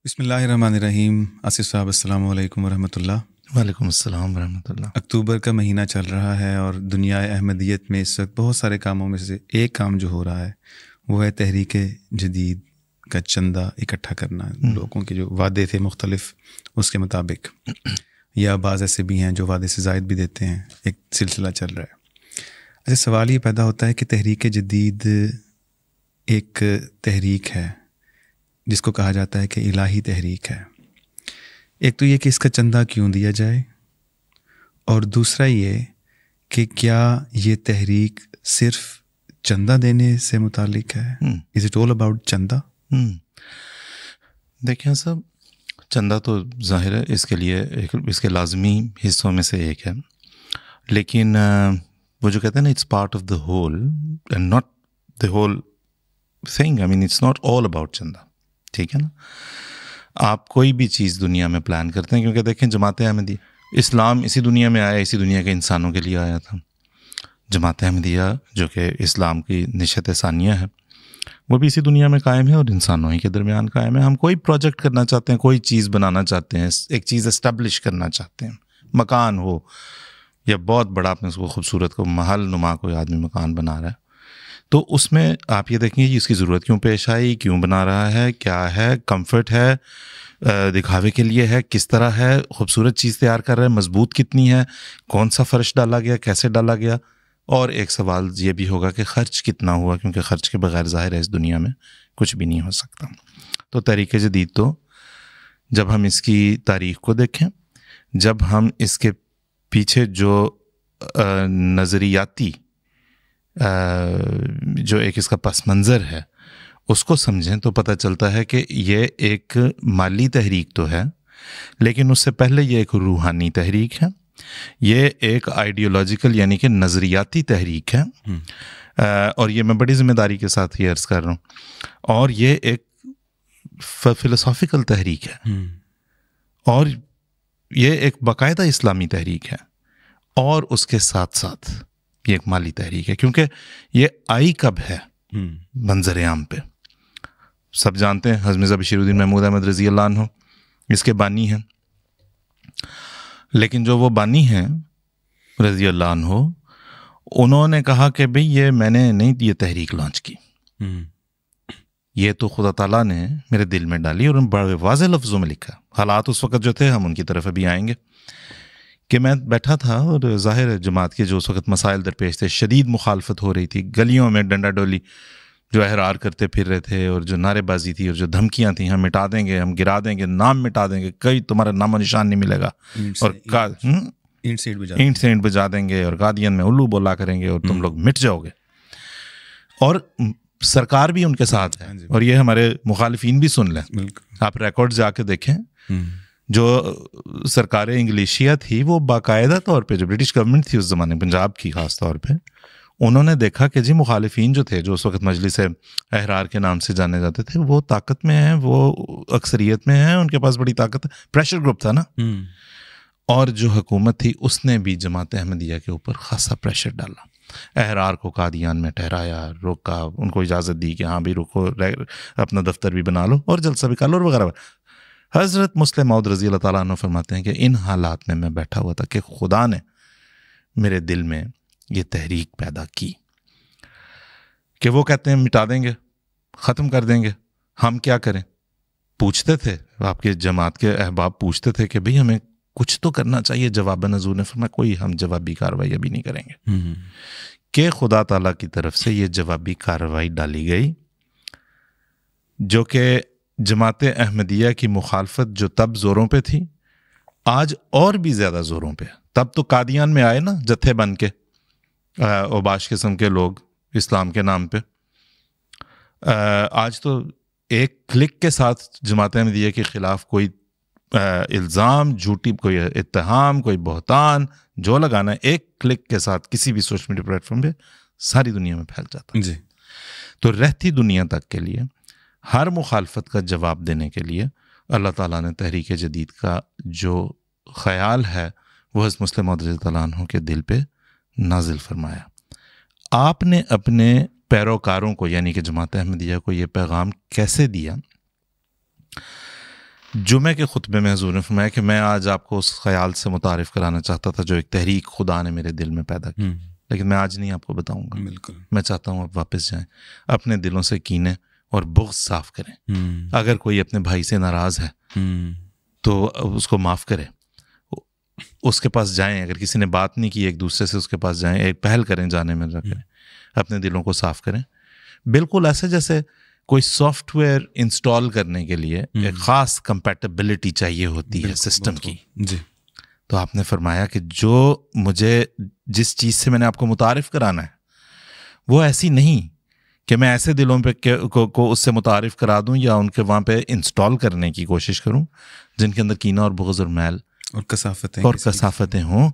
بسم اللہ الرحمن الرحیم. آصف صاحب السلام علیکم ورحمۃ اللہ. وعلیکم السلام ورحمۃ اللہ. اکتوبر کا مہینہ چل رہا ہے اور دنیا احمدیت میں اس وقت بہت سارے کاموں میں سے ایک کام جو ہو رہا ہے وہ ہے تحریک جدید کا چندہ اکٹھا کرنا. لوگوں کے جو وعدے تھے مختلف اس کے مطابق، یا بعض ایسے بھی ہیں جو وعدے سے زائد بھی دیتے ہیں. ایک سلسلہ چل رہا ہے. اچھا، سوال یہ پیدا ہوتا ہے کہ تحریک جدید ایک تحریک ہے جس کو کہا جاتا ہے کہ الہی تحریک ہے. ایک تو یہ کہ اس کا چندہ کیوں دیا جائے، اور دوسرا یہ کہ کیا یہ تحریک صرف چندہ دینے سے متعلق ہے؟ از اٹ آل اباؤٹ چندہ؟ دیکھیں صاحب، چندہ تو ظاہر ہے اس کے لیے اس کے لازمی حصوں میں سے ایک ہے، لیکن وہ جو کہتے ہیں نا it's part of the whole and not the whole thing. I mean it's not all about چندہ. ٹھیک ہے نا، آپ کوئی بھی چیز دنیا میں پلان کرتے ہیں، کیونکہ دیکھیں جماعت احمدیہ، اسلام اسی دنیا میں آیا، اسی دنیا کے انسانوں کے لیے آیا تھا. جماعت احمدیہ جو کہ اسلام کی نشت ثانیہ ہے وہ بھی اسی دنیا میں قائم ہے اور انسانوں ہی کے درمیان قائم ہے. ہم کوئی پروجیکٹ کرنا چاہتے ہیں، کوئی چیز بنانا چاہتے ہیں، ایک چیز اسٹیبلش کرنا چاہتے ہیں، مکان ہو یا بہت بڑا اپنے اس کو خوبصورت کو محل نما کوئی آدمی مکان بنا رہا ہے، تو اس میں آپ یہ دیکھیں گے اس کی ضرورت کیوں پیش آئی، کیوں بنا رہا ہے، کیا ہے، کمفرٹ ہے، دکھاوے کے لیے ہے، کس طرح ہے، خوبصورت چیز تیار کر رہا ہے، مضبوط کتنی ہے، کون سا فرش ڈالا گیا، کیسے ڈالا گیا. اور ایک سوال یہ بھی ہوگا کہ خرچ کتنا ہوا، کیونکہ خرچ کے بغیر ظاہر ہے اس دنیا میں کچھ بھی نہیں ہو سکتا. تو تحریک جدید تو جب ہم اس کی تاریخ کو دیکھیں، جب ہم اس کے پیچھے جو نظریاتی جو ایک اس کا پس منظر ہے اس کو سمجھیں تو پتہ چلتا ہے کہ یہ ایک مالی تحریک تو ہے، لیکن اس سے پہلے یہ ایک روحانی تحریک ہے، یہ ایک آئیڈیولوجیکل یعنی کہ نظریاتی تحریک ہے. اور یہ میں بڑی ذمہ داری کے ساتھ یہ عرض کر رہا ہوں، اور یہ ایک فلسافیکل تحریک ہے، اور یہ ایک باقاعدہ اسلامی تحریک ہے، اور اس کے ساتھ ساتھ یہ ایک مالی تحریک ہے. کیونکہ یہ آئی کب ہے منظر عام پہ سب جانتے ہیں، حضرت مرزا بشیر الدین محمود احمد رضی اللہ عنہ اس کے بانی ہیں، لیکن جو وہ بانی ہیں رضی اللہ عنہ، انہوں نے کہا کہ بھئی یہ میں نے نہیں یہ تحریک لانچ کی، یہ تو خدا تعالیٰ نے میرے دل میں ڈالی، اور بڑے واضح لفظوں میں لکھا. حالات اس وقت جو تھے ہم ان کی طرف ابھی آئیں گے، کہ میں بیٹھا تھا اور ظاہر جماعت کے جو اس وقت مسائل درپیش تھے، شدید مخالفت ہو رہی تھی، گلیوں میں ڈنڈا ڈولی جو احرار کرتے پھر رہے تھے، اور جو نعرے بازی تھی اور جو دھمکیاں تھیں، ہم مٹا دیں گے، ہم گرا دیں گے، نام مٹا دیں گے، کئی تمہارا نام و نشان نہیں ملے گا، اور اینٹ سینٹ بجا دیں گے، اور قادیان میں الو بولا کریں گے، اور تم لوگ مٹ جاؤ گے. اور سرکار بھی ان کے ساتھ ہے، اور یہ ہمارے مخالفین بھی سن لیں. آپ ریکارڈ جا کے دیکھیں، جو سرکار انگلیشیا تھی وہ باقاعدہ طور پہ، جو برٹش گورنمنٹ تھی اس زمانے پنجاب کی خاص طور پہ، انہوں نے دیکھا کہ جی مخالفین جو تھے، جو اس وقت مجلس احرار کے نام سے جانے جاتے تھے، وہ طاقت میں ہیں، وہ اکثریت میں ہیں، ان کے پاس بڑی طاقت ہے، پریشر گروپ تھا نا. اور جو حکومت تھی اس نے بھی جماعت احمدیہ کے اوپر خاصا پریشر ڈالا، احرار کو قادیان میں ٹھہرایا، روکا، ان کو اجازت دی کہ ہاں بھی رکو، اپنا دفتر بھی بنا لو اور جلسہ بھی کر لو، اور وغیرہ. حضرت مسلم موعود رضی اللہ تعالیٰ عنہ فرماتے ہیں کہ ان حالات میں بیٹھا ہوا تھا کہ خدا نے میرے دل میں یہ تحریک پیدا کی، کہ وہ کہتے ہیں مٹا دیں گے، ختم کر دیں گے، ہم کیا کریں. پوچھتے تھے آپ کے جماعت کے احباب، پوچھتے تھے کہ بھئی ہمیں کچھ تو کرنا چاہیے. جواباً حضور نے فرمایا کوئی ہم جوابی کارروائی ابھی نہیں کریں گے. کہ خدا تعالیٰ کی طرف سے یہ جوابی کارروائی ڈالی گئی، جو کہ جماعت احمدیہ کی مخالفت جو تب زوروں پہ تھی، آج اور بھی زیادہ زوروں پہ. تب تو قادیان میں آئے نا جتھے بن کے اوباش قسم کے لوگ اسلام کے نام پہ، آج تو ایک کلک کے ساتھ جماعت احمدیہ کے خلاف کوئی الزام، جھوٹی کوئی اتہام، کوئی بہتان جو لگانا ہے، ایک کلک کے ساتھ کسی بھی سوشل میڈیا پلیٹ فارم پہ ساری دنیا میں پھیل جاتا ہے. تو رہتی دنیا تک کے لیے ہر مخالفت کا جواب دینے کے لیے اللہ تعالیٰ نے تحریک جدید کا جو خیال ہے وہ حضرت مسلم موعود رضی اللہ عنہ کے دل پہ نازل فرمایا. آپ نے اپنے پیروکاروں کو یعنی کہ جماعت احمدیہ کو یہ پیغام کیسے دیا جمعے کے خطبے میں حضور نے فرمایا کہ میں آج آپ کو اس خیال سے متعارف کرانا چاہتا تھا جو ایک تحریک خدا نے میرے دل میں پیدا کی، لیکن میں آج نہیں آپ کو بتاؤں گا. بالکل. میں چاہتا ہوں آپ واپس جائیں، اپنے دلوں سے کینے اور بغض صاف کریں. اگر کوئی اپنے بھائی سے ناراض ہے تو اس کو معاف کرے، اس کے پاس جائیں. اگر کسی نے بات نہیں کی ایک دوسرے سے، اس کے پاس جائیں، ایک پہل کریں جانے میں رکھ کریں، اپنے دلوں کو صاف کریں. بالکل ایسے جیسے کوئی سافٹ ویئر انسٹال کرنے کے لیے ایک خاص کمپیٹیبلٹی چاہیے ہوتی ہے سسٹم کی. جی. تو آپ نے فرمایا کہ جو مجھے جس چیز سے میں نے آپ کو متعارف کرانا ہے وہ ایسی نہیں کہ میں ایسے دلوں پہ کو اس سے متعارف کرا دوں یا ان کے وہاں پہ انسٹال کرنے کی کوشش کروں جن کے اندر کینہ اور بغض اور میل اور کثافتیں ہوں.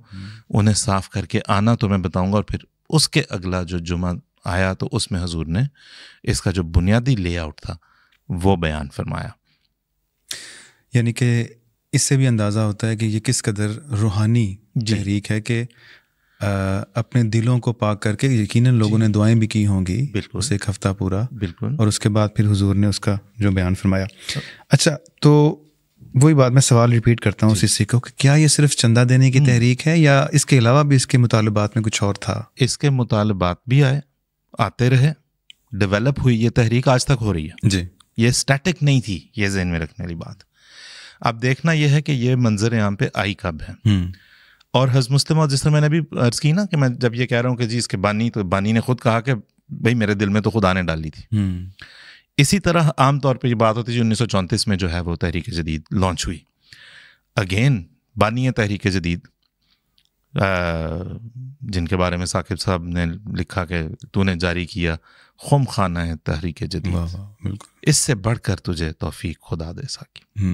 انہیں صاف کر کے آنا تو میں بتاؤں گا. اور پھر اس کے اگلا جو جمعہ آیا تو اس میں حضور نے اس کا جو بنیادی لے آؤٹ تھا وہ بیان فرمایا. یعنی کہ اس سے بھی اندازہ ہوتا ہے کہ یہ کس قدر روحانی تحریک ہے کہ اپنے دلوں کو پاک کر کے یقیناً لوگوں نے دعائیں بھی کی ہوں گی اسے ایک ہفتہ پورا. بالکل. اور اس کے بعد پھر حضور نے اس کا جو بیان فرمایا. اچھا، تو وہی بات میں سوال ریپیٹ کرتا ہوں اس حصے کو کہ کیا یہ صرف چندہ دینے کی تحریک ہے یا اس کے علاوہ بھی اس کے مطالبات میں کچھ اور تھا؟ اس کے مطالبات بھی آتے رہے، ڈیولپ ہوئی. یہ تحریک آج تک ہو رہی ہے. جی. یہ اسٹیٹک نہیں تھی، یہ ذہن میں رکھنے والی بات. اب دیکھنا یہ ہے کہ یہ منظر عام پہ آئی کب ہے. اور حضرت مسلم، جس طرح میں نے بھی عرض کی نا کہ میں جب یہ کہہ رہا ہوں کہ جی اس کے بانی، تو بانی نے خود کہا کہ بھائی میرے دل میں تو خدا نے ڈالی تھی. اسی طرح عام طور پہ یہ بات ہوتی ہے 1934 میں جو ہے وہ تحریک جدید لانچ ہوئی. اگین بانی تحریک جدید جن کے بارے میں ثاقب صاحب نے لکھا کہ تو نے جاری کیا خم خانہ ہے تحریک جدید، اس سے بڑھ کر تجھے توفیق خدا دے ساکی.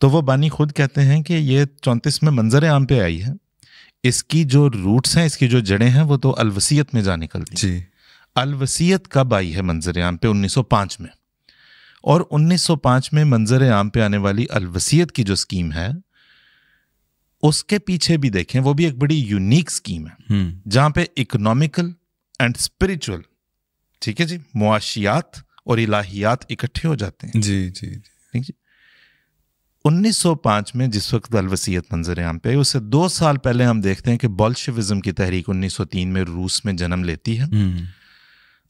تو وہ بانی خود کہتے ہیں کہ یہ 34 میں منظر عام پہ آئی ہے. اس کی جو روٹس ہیں، اس کی جو جڑیں ہیں وہ تو الوصیت میں جا نکلتی. جی. الوصیت کب آئی ہے منظر عام پہ؟ 1905 میں. اور 1905 میں منظر عام پہ آنے والی الوصیت کی جو سکیم ہے اس کے پیچھے بھی دیکھیں، وہ بھی ایک بڑی یونیک سکیم ہے جہاں پہ اکنامیکل اینڈ اسپریچول، ٹھیک ہے جی، معاشیات اور الہیات اکٹھے ہو جاتے ہیں. جی جی جی. 1905 میں جس وقت الوصیت منظر عام پہ، اس سے 2 سال پہلے ہم دیکھتے ہیں کہ بولشوزم کی تحریک 1903 میں روس میں جنم لیتی ہے.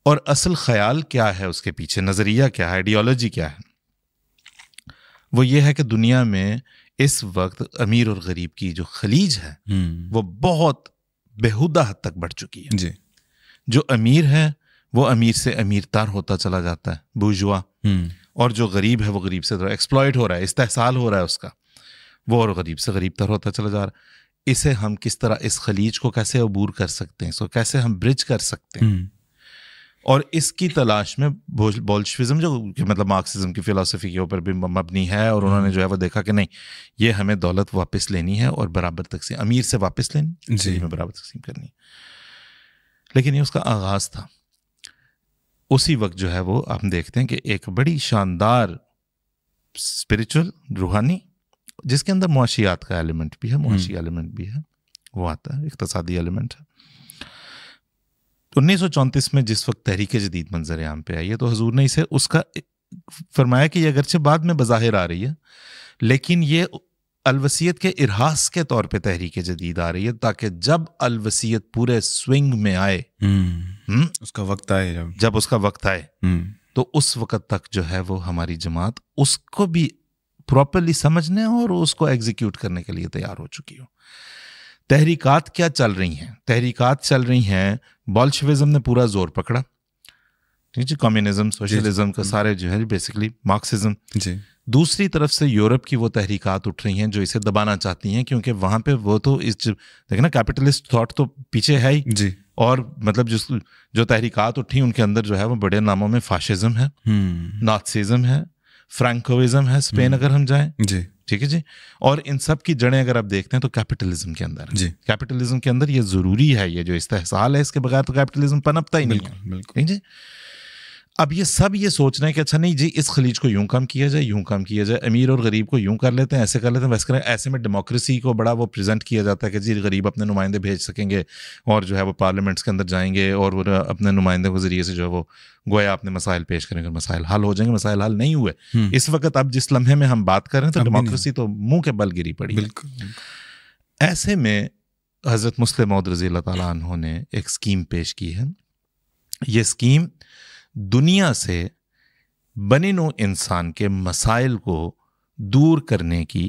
اور اصل خیال کیا ہے اس کے پیچھے، نظریہ کیا ہے، آئیڈیالوجی کیا ہے؟ وہ یہ ہے کہ دنیا میں اس وقت امیر اور غریب کی جو خلیج ہے وہ بہت بےہودہ حد تک بڑھ چکی ہے. جی. جو امیر ہے وہ امیر سے امیر تر ہوتا چلا جاتا ہے، بورژوا. اور جو غریب ہے وہ غریب سے ایکسپلائٹ ہو رہا ہے، استحصال ہو رہا ہے اس کا، وہ اور غریب سے غریب تر ہوتا چلا جا رہا ہے. اسے ہم کس طرح، اس خلیج کو کیسے عبور کر سکتے ہیں، اس کو کیسے ہم برج کر سکتے ہیں. اور اس کی تلاش میں بولشوزم، جو مطلب مارکسزم کی فلسفی کے اوپر بھی مبنی ہے، اور انہوں نے جو ہے وہ دیکھا کہ نہیں، یہ ہمیں دولت واپس لینی ہے اور برابر تقسیم، امیر سے واپس لینی، جی، میں برابر تقسیم کرنی. لیکن یہ اس کا آغاز تھا. اسی وقت جو ہے وہ ہم دیکھتے ہیں کہ ایک بڑی شاندار اسپریچول، روحانی، جس کے اندر معاشیات کا ایلیمنٹ بھی ہے، معاشی ایلیمنٹ بھی ہے، وہ آتا ہے، اقتصادی ایلیمنٹ ہے. 1934 میں جس وقت تحریک جدید منظر عام پہ آئی ہے تو حضور نے اسے اس کا فرمایا کہ یہ اگرچہ بعد میں بظاہر آ رہی ہے لیکن یہ الوصیت کے ارہاس کے طور پہ تحریک جدید آ رہی ہے، تاکہ جب الوصیت پورے سوئنگ میں آئے، اس کا وقت آئے، جب اس کا وقت آئے تو اس وقت تک جو ہے وہ ہماری جماعت اس کو بھی پراپرلی سمجھنے اور اس کو ایگزیکیوٹ کرنے کے لیے تیار ہو چکی ہو. تحریکات کیا چل رہی ہیں؟ تحریکات چل رہی ہیں، بولشوزم نے پورا زور پکڑا، ٹھیک ہے، کمیونزم، سوشلزم کا سارے جو ہے بیسکلی مارکسزم. جی. دوسری طرف سے یورپ کی وہ تحریکات اٹھ رہی ہیں جو اسے دبانا چاہتی ہیں، کیونکہ وہاں پہ وہ تو دیکھیں نا، کیپٹلسٹ تھاٹ تو پیچھے ہے ہی. جی. اور مطلب جو تحریکات اٹھی ان کے اندر جو ہے وہ بڑے ناموں میں فاشزم ہے، نازیزم ہے، فرینکوزم ہے، اسپین اگر ہم جائیں، جی، ٹھیک ہے جی. اور ان سب کی جڑیں اگر آپ دیکھتے ہیں تو کیپٹلزم کے اندر ہے. جی. کیپٹلزم کے اندر یہ ضروری ہے، یہ جو استحصال ہے اس کے بغیر تو کیپٹلزم پنپتا ہی نہیں ہے. بالکل. جی. اب یہ سب یہ سوچ رہے ہیں کہ اچھا نہیں جی اس خلیج کو یوں کام کیا جائے، یوں کام کیا جائے، امیر اور غریب کو یوں کر لیتے ہیں، ایسے کر لیتے ہیں، ویسے کریں. ایسے میں ڈیموکریسی کو بڑا وہ پریزنٹ کیا جاتا ہے کہ جی غریب اپنے نمائندے بھیج سکیں گے اور جو ہے وہ پارلیمنٹس کے اندر جائیں گے اور وہ اپنے نمائندوں کے ذریعے سے جو ہے وہ گویا اپنے مسائل پیش کریں گے، مسائل حل ہو جائیں گے. مسائل حل نہیں ہوئے اس وقت. اب جس لمحے میں ہم بات کر رہے ہیں تو ڈیموکریسی تو منہ کے بل گری پڑی. ایسے میں حضرت مسلم موعود رضی اللہ تعالیٰ عنہ نے ایک اسکیم پیش کی ہے. یہ اسکیم دنیا سے بنی نوع انسان کے مسائل کو دور کرنے کی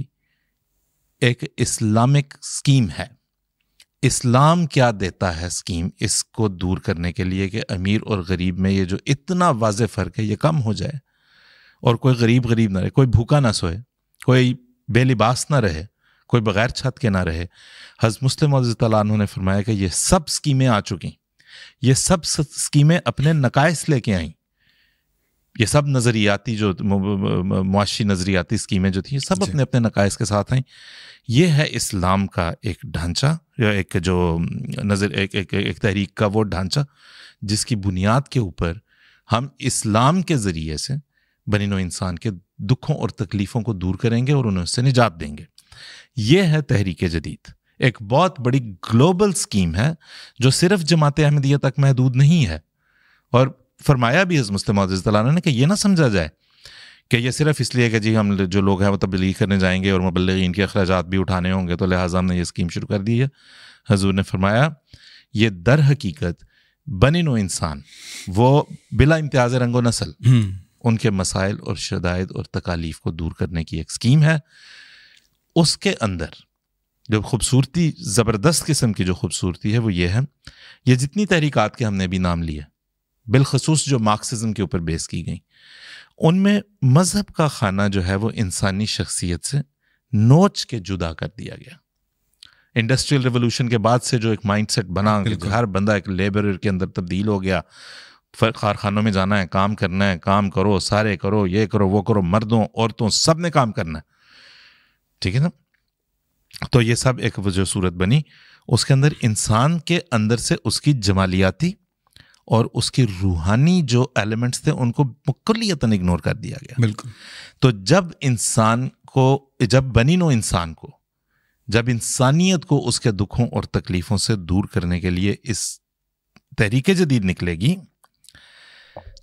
ایک اسلامک اسکیم ہے. اسلام کیا دیتا ہے اسکیم اس کو دور کرنے کے لیے کہ امیر اور غریب میں یہ جو اتنا واضح فرق ہے یہ کم ہو جائے اور کوئی غریب نہ رہے، کوئی بھوکا نہ سوئے، کوئی بے لباس نہ رہے، کوئی بغیر چھت کے نہ رہے. حضرت مسلم موعود رضی اللہ عنہ نے فرمایا کہ یہ سب اسکیمیں آ چکی، یہ سب اسکیمیں اپنے نقائص لے کے آئیں. یہ سب نظریاتی جو معاشی نظریاتی اسکیمیں جو تھیں سب اپنے اپنے نقائص کے ساتھ آئیں. یہ ہے اسلام کا ایک ڈھانچہ یا ایک جو ایک تحریک کا وہ ڈھانچہ جس کی بنیاد کے اوپر ہم اسلام کے ذریعے سے بنی نوع انسان کے دکھوں اور تکلیفوں کو دور کریں گے اور انہیں اس سے نجات دیں گے. یہ ہے تحریک جدید. ایک بہت بڑی گلوبل اسکیم ہے جو صرف جماعت احمدیہ تک محدود نہیں ہے. اور فرمایا بھی حضرت مسلم موعود رضی اللہ عنہ نے کہ یہ نہ سمجھا جائے کہ یہ صرف اس لیے کہ جی ہم جو لوگ ہیں وہ تبلیغ کرنے جائیں گے اور مبلغین کے اخراجات بھی اٹھانے ہوں گے تو لہٰذا ہم نے یہ اسکیم شروع کر دی ہے. حضور نے فرمایا یہ در حقیقت بنی نوع انسان وہ بلا امتیاز رنگ و نسل ان کے مسائل اور شدائد اور تکالیف کو دور کرنے کی ایک اسکیم ہے. اس کے اندر جو خوبصورتی، زبردست قسم کی جو خوبصورتی ہے وہ یہ ہے، یہ جتنی تحریکات کے ہم نے بھی نام لیے بالخصوص جو مارکسزم کے اوپر بیس کی گئیں، ان میں مذہب کا خانہ جو ہے وہ انسانی شخصیت سے نوچ کے جدا کر دیا گیا. انڈسٹریل ریولوشن کے بعد سے جو ایک مائنڈ سیٹ بنا کہ ہر بندہ ایک لیبرر کے اندر تبدیل ہو گیا. کارخانوں میں جانا ہے، کام کرنا ہے، کام کرو، سارے کرو، یہ کرو وہ کرو، مردوں عورتوں سب نے کام کرنا ہے. ٹھیک ہے نا؟ تو یہ سب ایک جو صورت بنی اس کے اندر انسان کے اندر سے اس کی جمالیاتی اور اس کی روحانی جو ایلیمنٹس تھے ان کو مکلیتاً اگنور کر دیا گیا. بالکل. تو جب بنی نوع انسان کو، جب انسانیت کو اس کے دکھوں اور تکلیفوں سے دور کرنے کے لیے اس تحریک جدید نکلے گی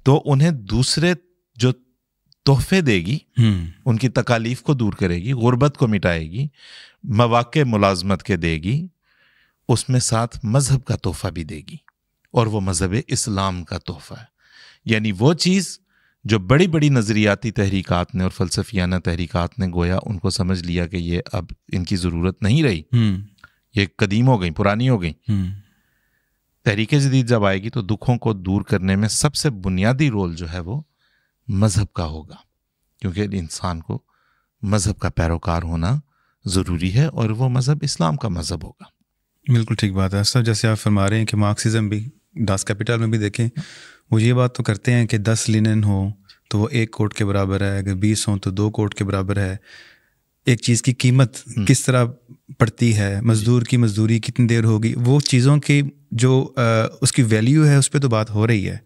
تو انہیں دوسرے جو تحفے دے گی، ان کی تکالیف کو دور کرے گی، غربت کو مٹائے گی، مواقع ملازمت کے دے گی، اس میں ساتھ مذہب کا تحفہ بھی دے گی اور وہ مذہب اسلام کا تحفہ ہے. یعنی وہ چیز جو بڑی بڑی نظریاتی تحریکات نے اور فلسفیانہ تحریکات نے گویا ان کو سمجھ لیا کہ یہ اب ان کی ضرورت نہیں رہی، یہ قدیم ہو گئی، پرانی ہو گئی. تحریک جدید جب آئے گی تو دکھوں کو دور کرنے میں سب سے بنیادی رول جو ہے وہ مذہب کا ہوگا، کیونکہ انسان کو مذہب کا پیروکار ہونا ضروری ہے اور وہ مذہب اسلام کا مذہب ہوگا. بالکل ٹھیک بات ہے سر. جیسے آپ فرما رہے ہیں کہ مارکسزم بھی ڈاس کیپیٹل میں بھی دیکھیں وہ یہ بات تو کرتے ہیں کہ 10 لینن ہو تو وہ 1 کوٹ کے برابر ہے، اگر 20 ہوں تو 2 کوٹ کے برابر ہے. ایک چیز کی قیمت کس طرح پڑتی ہے، مزدور کی مزدوری کتنی دیر ہوگی، وہ چیزوں کی جو اس کی ویلیو ہے اس پہ تو بات ہو رہی ہے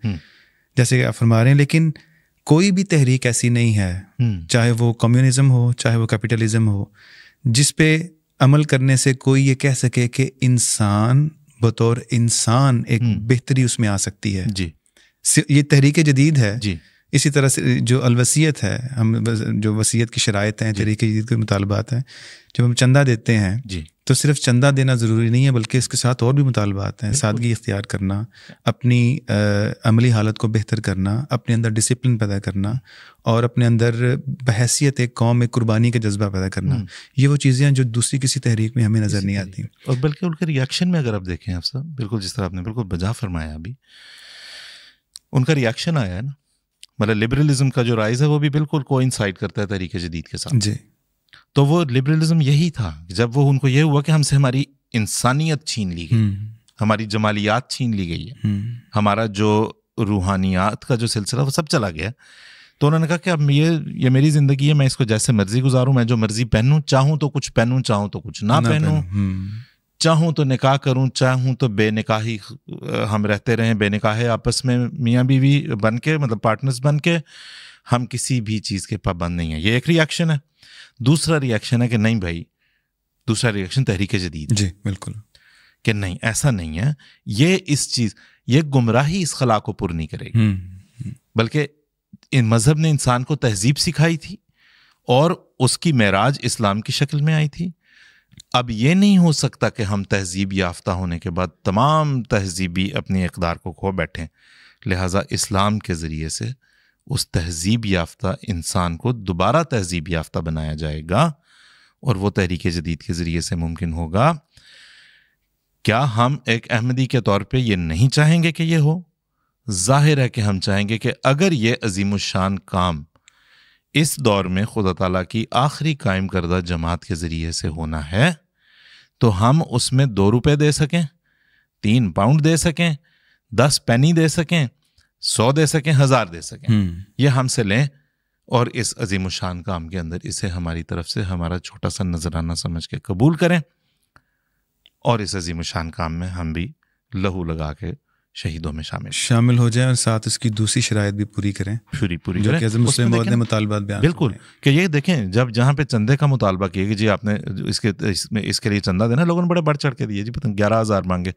جیسے کہ آپ فرما رہے ہیں. لیکن کوئی بھی تحریک ایسی نہیں ہے، چاہے وہ کمیونزم ہو چاہے وہ کیپٹلزم ہو، جس پہ عمل کرنے سے کوئی یہ کہہ سکے کہ انسان بطور انسان ایک بہتری اس میں آ سکتی ہے. جی یہ تحریک جدید ہے. جی اسی طرح سے جو الوصیت ہے، ہم جو وصیت کی شرائط ہیں، تحریک جدید کے مطالبات ہیں، جب ہم چندہ دیتے ہیں تو صرف چندہ دینا ضروری نہیں ہے بلکہ اس کے ساتھ اور بھی مطالبات ہیں. سادگی اختیار کرنا، اپنی عملی حالت کو بہتر کرنا، اپنے اندر ڈسپلن پیدا کرنا اور اپنے اندر بحیثیت ایک قوم ایک قربانی کا جذبہ پیدا کرنا، یہ وہ چیزیں ہیں جو دوسری کسی تحریک میں ہمیں نظر نہیں آتی. اور بلکہ ان کے ریاکشن میں اگر آپ دیکھیں آپ صاحب، بالکل جس طرح آپ نے بالکل بجا فرمایا ابھی، ان کا ریاکشن آیا ہے نا، مطلب لبرلزم کا جو رائز ہے وہ بھی بالکل کوئنسائڈ کرتا ہے تحریک جدید کے ساتھ. جی تو وہ لبرلزم یہی تھا جب وہ ان کو یہ ہوا کہ ہم سے ہماری انسانیت چھین لی گئی، ہماری جمالیات چھین لی گئی ہے، ہمارا جو روحانیات کا جو سلسلہ وہ سب چلا گیا. تو انہوں نے کہا کہ اب یہ میری زندگی ہے، میں اس کو جیسے مرضی گزاروں، میں جو مرضی پہنوں، چاہوں تو کچھ پہنوں چاہوں تو کچھ نہ پہنوں، چاہوں تو نکاح کروں، چاہوں تو بے نکاحی ہم رہتے رہیں، بے نکاح آپس میں میاں بیوی بن کے، مطلب پارٹنرز بن کے، ہم کسی بھی چیز کے پابند نہیں ہیں. یہ ایک ری ایکشن ہے. دوسرا ری ایکشن ہے کہ نہیں بھائی، دوسرا ری ایکشن تحریک جدید. جی بالکل، کہ نہیں ایسا نہیں ہے، یہ گمراہی اس خلا کو پر نہیں کرے گی، بلکہ ان مذہب نے انسان کو تہذیب سکھائی تھی اور اس کی معراج اسلام کی شکل میں آئی تھی. اب یہ نہیں ہو سکتا کہ ہم تہذیب یافتہ ہونے کے بعد تمام تہذیبی اپنی اقدار کو کھو بیٹھیں. لہٰذا اسلام کے ذریعے سے اس تہذیب یافتہ انسان کو دوبارہ تہذیب یافتہ بنایا جائے گا، اور وہ تحریک جدید کے ذریعے سے ممکن ہوگا. کیا ہم ایک احمدی کے طور پہ یہ نہیں چاہیں گے کہ یہ ہو؟ ظاہر ہے کہ ہم چاہیں گے کہ اگر یہ عظیم الشان کام اس دور میں خدا تعالیٰ کی آخری قائم کردہ جماعت کے ذریعے سے ہونا ہے تو ہم اس میں 2 روپے دے سکیں، 3 پاؤنڈ دے سکیں، 10 پینی دے سکیں، 100 دے سکیں، 1000 دے سکیں، یہ ہم سے لیں اور اس عظیم الشان کام کے اندر اسے ہماری طرف سے ہمارا چھوٹا سا نذرانہ سمجھ کے قبول کریں، اور اس عظیم الشان کام میں ہم بھی لہو لگا کے شہیدوں میں شامل ہو جائیں، اور ساتھ اس کی دوسری شرائط بھی پوری کریں، پوری جو کریں. کہ حضرت مسلم موعود نے مطالبات بیان بالکل کہ یہ دیکھیں، جب جہاں پہ چندے کا مطالبہ کیا کہ جی آپ نے اس کے لیے چندہ دینا، لوگوں نے بڑے بڑھ چڑھ کے دیے. جی پتہ 11,000 مانگے،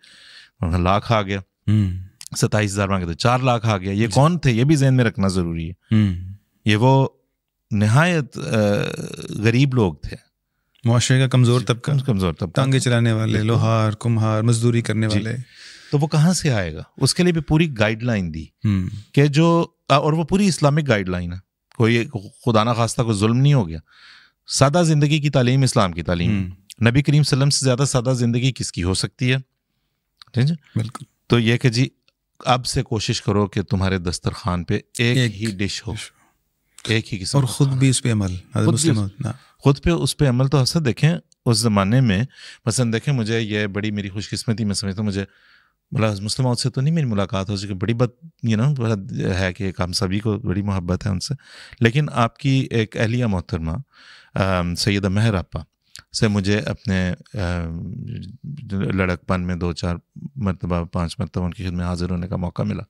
لاکھ آ گیا، 27,000 مانگے تو 4 لاکھ آ گیا. یہ کون تھے یہ بھی ذہن میں رکھنا ضروری ہے. یہ وہ نہایت غریب لوگ تھے، معاشرے کا کمزور طبقہ، ٹانگے چلانے والے، لوہار، کمہار، مزدوری کرنے والے. تو وہ کہاں سے آئے گا؟ اس کے لیے بھی پوری گائیڈ لائن دی کہ جو، اور وہ پوری اسلامک گائیڈ لائن ہے، کوئی خدا نہ خواستہ کوئی ظلم نہیں ہو گیا. سادہ زندگی کی تعلیم اسلام کی تعلیم. نبی کریم صلی اللہ علیہ وسلم سے زیادہ سادہ زندگی کس کی ہو سکتی ہے؟ بالکل. تو یہ کہ جی اب سے کوشش کرو کہ تمہارے دسترخوان پہ ایک ہی ڈش ہو، ایک ہی قسم، اور خود بھی اس پہ عمل، خود پہ اس پہ عمل. تو اصل دیکھیں اس زمانے میں مثلا دیکھیں، مجھے یہ بڑی میری خوش قسمتی میں سمجھتا ہوں، مجھے مسلم موعود سے تو نہیں میری ملاقات ہو سکی، بڑی ہے کہ ہم سبھی کو بڑی محبت ہے ان سے، لیکن آپ کی ایک اہلیہ محترمہ سیدہ مہر آپا سے مجھے اپنے لڑک پن میں 2-4 مرتبہ 5 مرتبہ ان کی خدمت میں حاضر ہونے کا موقع ملا،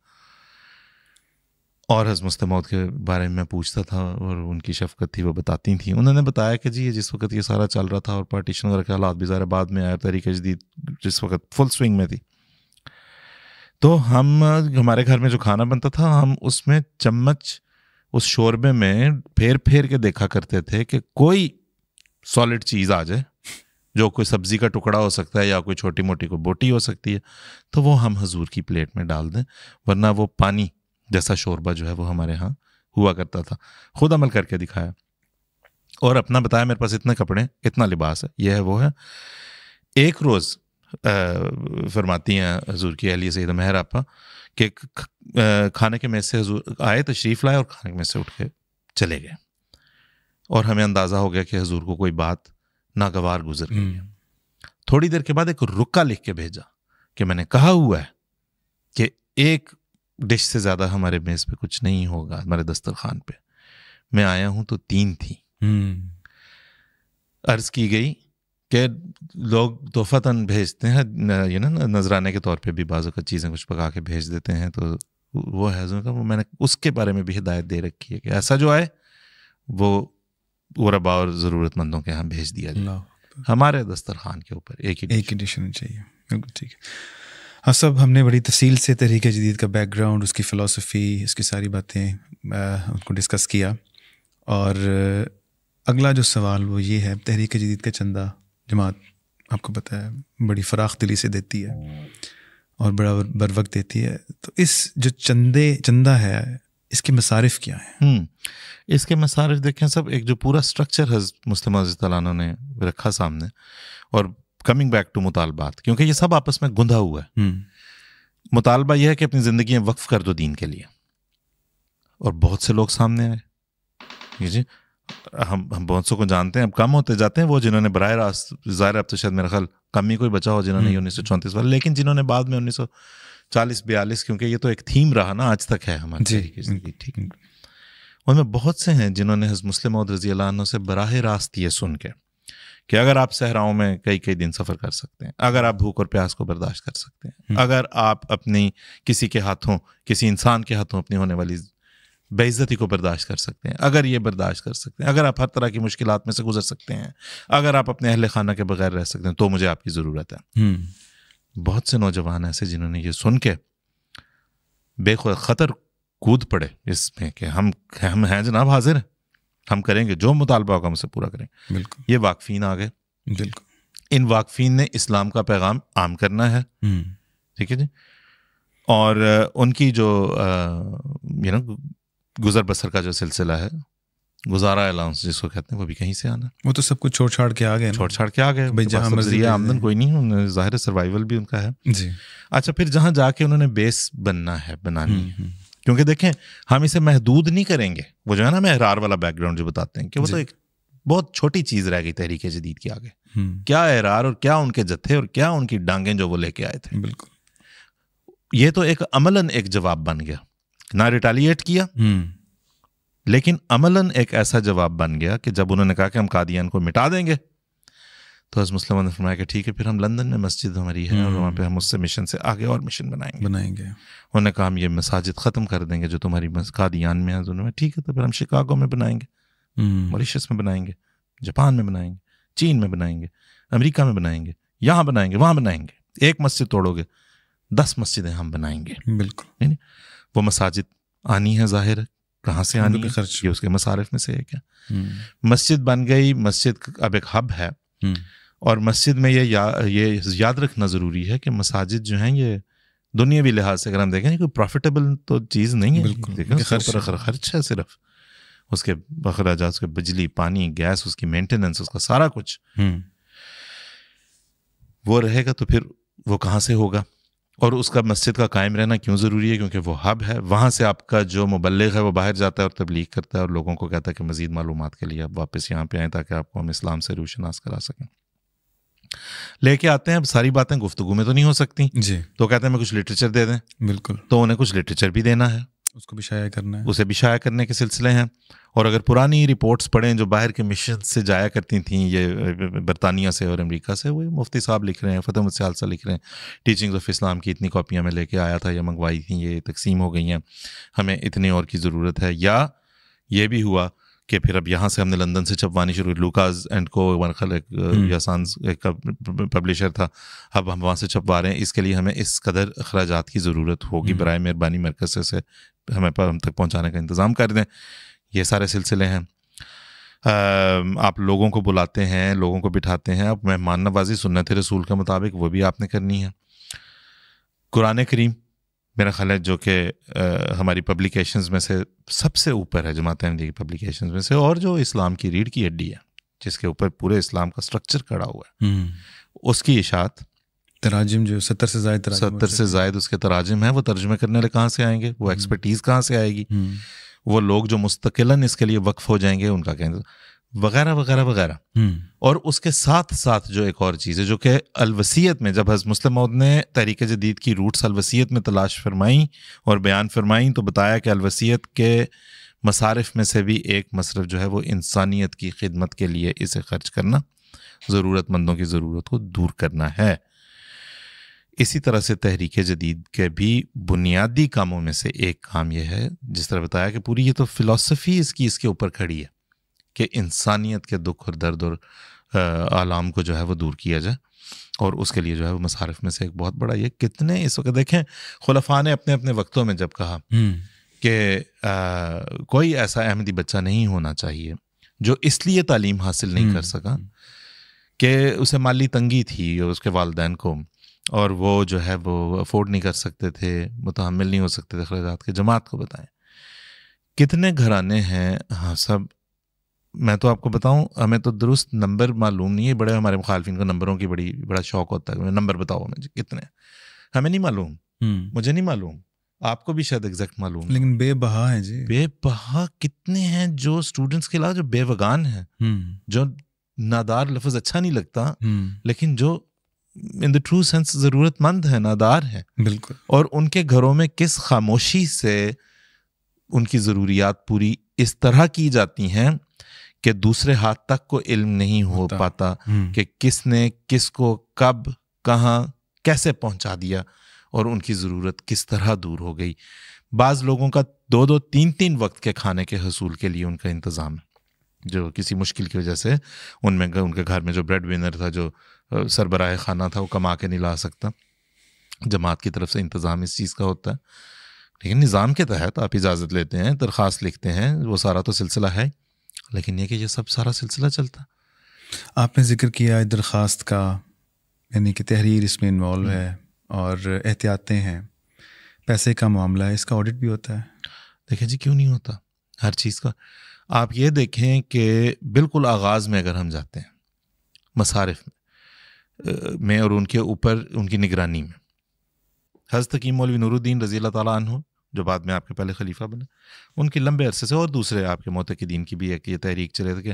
اور حضرت مسلم موعود کے بارے میں پوچھتا تھا، اور ان کی شفقت تھی وہ بتاتی تھیں. انہوں نے بتایا کہ جی جس وقت یہ سارا چل رہا تھا اور پارٹیشن وغیرہ کے حالات بھی ظاہر بعد میں آئے، تحریک جدید جس وقت فل سوئنگ میں تھی، تو ہمارے گھر میں جو کھانا بنتا تھا ہم اس میں چمچ اس شوربے میں پھیر پھیر کے دیکھا کرتے تھے کہ کوئی سالڈ چیز آ جائے، جو کوئی سبزی کا ٹکڑا ہو سکتا ہے یا کوئی چھوٹی موٹی کوئی بوٹی ہو سکتی ہے، تو وہ ہم حضور کی پلیٹ میں ڈال دیں، ورنہ وہ پانی جیسا شوربہ جو ہے وہ ہمارے ہاں ہوا کرتا تھا. خود عمل کر کے دکھایا اور اپنا بتایا میرے پاس اتنے کپڑے، اتنا لباس ہے، یہ ہے وہ ہے. ایک روز فرماتی ہیں حضور کی اہلیہ سیدہ مہر آپا کہ کھانے کے میز سے حضور آئے، تشریف لائے اور کھانے کے میز سے اٹھ کے چلے گئے، اور ہمیں اندازہ ہو گیا کہ حضور کو کوئی بات ناگوار گزر گئی ہے. تھوڑی دیر کے بعد ایک رکا لکھ کے بھیجا کہ میں نے کہا ہوا ہے کہ ایک ڈش سے زیادہ ہمارے میز پہ کچھ نہیں ہوگا، ہمارے دسترخوان پہ. میں آیا ہوں تو 3 تھی. عرض کی گئی کہ لوگ تحفتاً بھیجتے ہیں، یہ نا نذرانے کے طور پہ بھی بعض اوقات چیزیں کچھ پکا کے بھیج دیتے ہیں، تو وہ ہے حضور کا، وہ میں نے اس کے بارے میں بھی ہدایت دے رکھی ہے کہ ایسا جو آئے وہ غرباء اور ضرورت مندوں کے یہاں بھیج دیا جائے، ہمارے دسترخوان کے اوپر ایک ہی ڈش ہونی چاہیے. بالکل ٹھیک ہے. ہاں صاحب، ہم نے بڑی تفصیل سے تحریک جدید کا بیک گراؤنڈ، اس کی فلسفی، اس کی ساری باتیں ان کو ڈسکس کیا. اور اگلا جو سوال وہ یہ ہے، تحریک جدید کا چندہ جماعت آپ کو پتہ ہے بڑی فراخ دلی سے دیتی ہے اور بڑا بر وقت دیتی ہے، تو اس جو چندہ ہے اس کے مصارف کیا ہیں؟ اس کے مصارف دیکھیں سب، ایک جو پورا سٹرکچر حضرت مسلم موعود تعالیٰ عنہ نے رکھا سامنے، اور کمنگ بیک ٹو مطالبات، کیونکہ یہ سب آپس میں گندھا ہوا ہے. مطالبہ یہ ہے کہ اپنی زندگیاں وقف کر دو دین کے لیے، اور بہت سے لوگ سامنے آئے. جی ہم بہت سو کو جانتے ہیں، اب کم ہوتے جاتے ہیں وہ جنہوں نے براہ راست، ظاہر اب تو شاید میرا خیال کم ہی کوئی بچا ہو جنہوں نے 1934 والے، لیکن جنہوں نے بعد میں 1940-42، کیونکہ یہ تو ایک تھیم رہا نا آج تک ہے ہماری. ٹھیک، ان میں بہت سے ہیں جنہوں نے حضرت مسلم موعود رضی اللہ عنہ سے براہ راست یہ سن کے کہ اگر آپ صحراؤں میں کئی کئی دن سفر کر سکتے ہیں، اگر آپ بھوک اور پیاس کو برداشت کر سکتے ہیں، اگر آپ اپنی کسی کے ہاتھوں، کسی انسان کے ہاتھوں اپنی ہونے والی بے عزتی کو برداشت کر سکتے ہیں، اگر یہ برداشت کر سکتے ہیں، اگر آپ ہر طرح کی مشکلات میں سے گزر سکتے ہیں، اگر آپ اپنے اہل خانہ کے بغیر رہ سکتے ہیں، تو مجھے آپ کی ضرورت ہے۔ بہت سے نوجوان ایسے جنہوں نے یہ سن کے بے خطر کود پڑے اس میں کہ ہم ہیں جناب، حاضر ہیں، ہم کریں گے جو مطالبہ ہوگا ہم سے پورا کریں۔ بالکل، یہ واقفین آ گئے۔ بالکل، ان واقفین نے اسلام کا پیغام عام کرنا ہے، ٹھیک ہے جی، اور ان کی جو گزر بسر کا جو سلسلہ ہے، گزارا الاؤنس جس کو کہتے ہیں، وہ بھی کہیں سے آنا، وہ تو سب کچھ چھوڑ چھاڑ کے آ گئے، چھوڑ چھاڑ کے آ گئے، بھائی جہاں مرضی آمدن کوئی نہیں، ظاہر سروائیول بھی ان کا ہے جی۔ اچھا، پھر جہاں جا کے انہوں نے بیس بننا ہے، بنانی ہے، کیونکہ دیکھیں ہم اسے محدود نہیں کریں گے، وہ جو ہے نا محرار والا بیک گراؤنڈ جو بتاتے ہیں کہ وہ تو ایک بہت چھوٹی چیز رہ گئی تحریک جدید کے آگے، کیا احرار اور کیا ان کے جتھے اور کیا ان کی ڈانگیں جو وہ لے کے آئے تھے، بالکل، یہ تو ایک عملاً ایک جواب بن گیا، نہ ریٹیلیٹ کیا، لیکن عملاً ایک ایسا جواب بن گیا کہ جب انہوں نے کہا کہ ہم قادیان کو مٹا دیں گے، تو حضرت مسلم نے فرمایا کہ ٹھیک ہے، پھر ہم لندن میں مسجد ہماری ہے اور وہاں پہ ہم اس سے مشن سے آگے اور مشن بنائیں گے۔ انہوں نے کہا ہم یہ مساجد ختم کر دیں گے جو تمہاری قادیان میں ہے، انہوں نے ٹھیک ہے، تو پھر ہم شکاگو میں بنائیں گے، موریشس میں بنائیں گے، جاپان میں بنائیں گے، چین میں بنائیں گے، امریکہ میں بنائیں گے، یہاں بنائیں گے، وہاں بنائیں گے، ایک مسجد توڑو گے 10 مسجدیں ہم بنائیں گے۔ بالکل، وہ مساجد آنی ہے، ظاہر ہے کہاں سے آنی ہے، یہ اس کے مصارف میں سے ایک ہے۔ مسجد بن گئی، مسجد اب ایک ہب ہے، اور مسجد میں یہ یاد رکھنا ضروری ہے کہ مساجد جو ہیں یہ دنیاوی لحاظ سے اگر ہم دیکھیں کوئی پروفیٹیبل تو چیز نہیں ہے، خرچ ہے صرف، اس کے اخراجات، اس کے بجلی، پانی، گیس، اس کی مینٹیننس، اس کا سارا کچھ وہ رہے گا، تو پھر وہ کہاں سے ہوگا؟ اور اس کا مسجد کا قائم رہنا کیوں ضروری ہے؟ کیونکہ وہ ہب ہے، وہاں سے آپ کا جو مبلغ ہے وہ باہر جاتا ہے اور تبلیغ کرتا ہے اور لوگوں کو کہتا ہے کہ مزید معلومات کے لیے آپ واپس یہاں پہ آئیں تاکہ آپ کو ہم اسلام سے روشناس کرا سکیں۔ لے کے آتے ہیں، اب ساری باتیں گفتگو میں تو نہیں ہو سکتی جی، تو کہتے ہیں ہمیں کچھ لٹریچر دے دیں، بالکل، تو انہیں کچھ لٹریچر بھی دینا ہے، اس کو بھی شائع کرنا ہے، اسے بھی شائع کرنے کے سلسلے ہیں۔ اور اگر پرانی رپورٹس پڑھیں جو باہر کے مشن سے جایا کرتی تھیں، یہ برطانیہ سے اور امریکہ سے، وہ مفتی صاحب لکھ رہے ہیں، فتح محمد سیال صاحب لکھ رہے ہیں، ٹیچنگز آف اسلام کی اتنی کاپیاں میں لے کے آیا تھا یا منگوائی تھیں، یہ تقسیم ہو گئی ہیں، ہمیں اتنے اور کی ضرورت ہے۔ یا یہ بھی ہوا کہ پھر اب یہاں سے ہم نے لندن سے چھپوانی شروع، لوکاز اینڈ کو ورخل ایک یاسانز ایک پبلشر تھا، اب ہم وہاں سے چھپوا رہے ہیں، اس کے لیے ہمیں اس قدر اخراجات کی ضرورت ہوگی، برائے مہربانی مرکز سے ہمیں ہم تک پہنچانے کا انتظام کر دیں۔ یہ سارے سلسلے ہیں۔ آپ لوگوں کو بلاتے ہیں، لوگوں کو بٹھاتے ہیں، اب مہمان نوازی سنت رسول کے مطابق وہ بھی آپ نے کرنی ہے۔ قرآن کریم میرا خیال ہے جو کہ ہماری پبلیکیشنز میں سے سب سے اوپر ہے، جماعت احمدیہ کی پبلیکیشنز میں سے، اور جو اسلام کی ریڑھ کی ہڈی ہے جس کے اوپر پورے اسلام کا سٹرکچر کھڑا ہوا ہے، اس کی اشاعت، تراجم جو 70 سے زائد اس کے تراجم ہیں، وہ ترجمے کرنے لے کہاں سے آئیں گے؟ وہ ایکسپرٹیز کہاں سے آئے گی؟ وہ لوگ جو مستقلاً اس کے لیے وقف ہو جائیں گے، ان کا کہیں وغیرہ وغیرہ وغیرہ۔ اور اس کے ساتھ ساتھ جو ایک اور چیز ہے جو کہ الوصیت میں، جب حضرت مسلم موعود نے تحریک جدید کی روٹس الوصیت میں تلاش فرمائیں اور بیان فرمائیں، تو بتایا کہ الوصیت کے مصارف میں سے بھی ایک مصرف جو ہے وہ انسانیت کی خدمت کے لیے اسے خرچ کرنا، ضرورت مندوں کی ضرورت کو دور کرنا ہے۔ اسی طرح سے تحریک جدید کے بھی بنیادی کاموں میں سے ایک کام یہ ہے، جس طرح بتایا کہ پوری یہ تو فلسفی اس کے اوپر کھڑی ہے کہ انسانیت کے دکھ اور درد اور آلام کو جو ہے وہ دور کیا جائے، اور اس کے لیے جو ہے وہ مصارف میں سے ایک بہت بڑا یہ کتنے اس وقت دیکھیں خلفاء نے اپنے اپنے وقتوں میں جب کہا کہ کوئی ایسا احمدی بچہ نہیں ہونا چاہیے جو اس لیے تعلیم حاصل نہیں کر سکا کہ اسے مالی تنگی تھی اور اس کے والدین کو، اور وہ جو ہے وہ افورڈ نہیں کر سکتے تھے، متحمل نہیں ہو سکتے تھے اخراجات کے۔ جماعت کو بتائیں کتنے گھرانے ہیں، ہاں سب، میں تو آپ کو بتاؤں ہمیں تو درست نمبر معلوم نہیں ہے، بڑے ہمارے مخالفین کو نمبروں کی بڑا شوق ہوتا ہے، نمبر بتاؤ ہمیں کتنے، ہمیں نہیں معلوم، مجھے نہیں معلوم، آپ کو بھی شاید ایگزیکٹ معلوم، لیکن بے بہا ہیں جی، بے بہا کتنے ہیں جو اسٹوڈنٹس کے علاوہ جو بے وگان ہیں، جو نادار لفظ اچھا نہیں لگتا لیکن جو ان دا ٹرو سینس ضرورت مند ہے، نادار ہے، بالکل، اور ان کے گھروں میں کس خاموشی سے ان کی ضروریات پوری اس طرح کی جاتی ہیں کہ دوسرے ہاتھ تک کو علم نہیں ہو پاتا کہ کس نے کس کو کب کہاں کیسے پہنچا دیا اور ان کی ضرورت کس طرح دور ہو گئی. بعض لوگوں کا 2-2 3-3 وقت کے کھانے کے حصول کے لیے ان کا انتظام ہے, جو کسی مشکل کی وجہ سے ان کے گھر میں جو بریڈ ونر تھا, جو سربراہ خانہ تھا, وہ کما کے نہیں لا سکتا. جماعت کی طرف سے انتظام اس چیز کا ہوتا ہے, لیکن نظام کے تحت آپ اجازت لیتے ہیں, درخواست لکھتے ہیں, وہ سارا تو سلسلہ ہے, لیکن یہ کہ یہ سب سارا سلسلہ چلتا. آپ نے ذکر کیا درخواست کا, یعنی کہ تحریر اس میں انوالو ہے اور احتیاطیں ہیں, پیسے کا معاملہ ہے, اس کا آڈٹ بھی ہوتا ہے. دیکھیں جی کیوں نہیں ہوتا ہر چیز کا. آپ یہ دیکھیں کہ بالکل آغاز میں اگر ہم جاتے ہیں مصارف میں اور ان کے اوپر ان کی نگرانی میں, حضرت حکیم مولوی نور الدین رضی اللہ تعالیٰ عنہ جو بعد میں آپ کے پہلے خلیفہ بنے, ان کے لمبے عرصے سے, اور دوسرے آپ کے معتقدین کی بھی ایک یہ تحریک چلے تھے کہ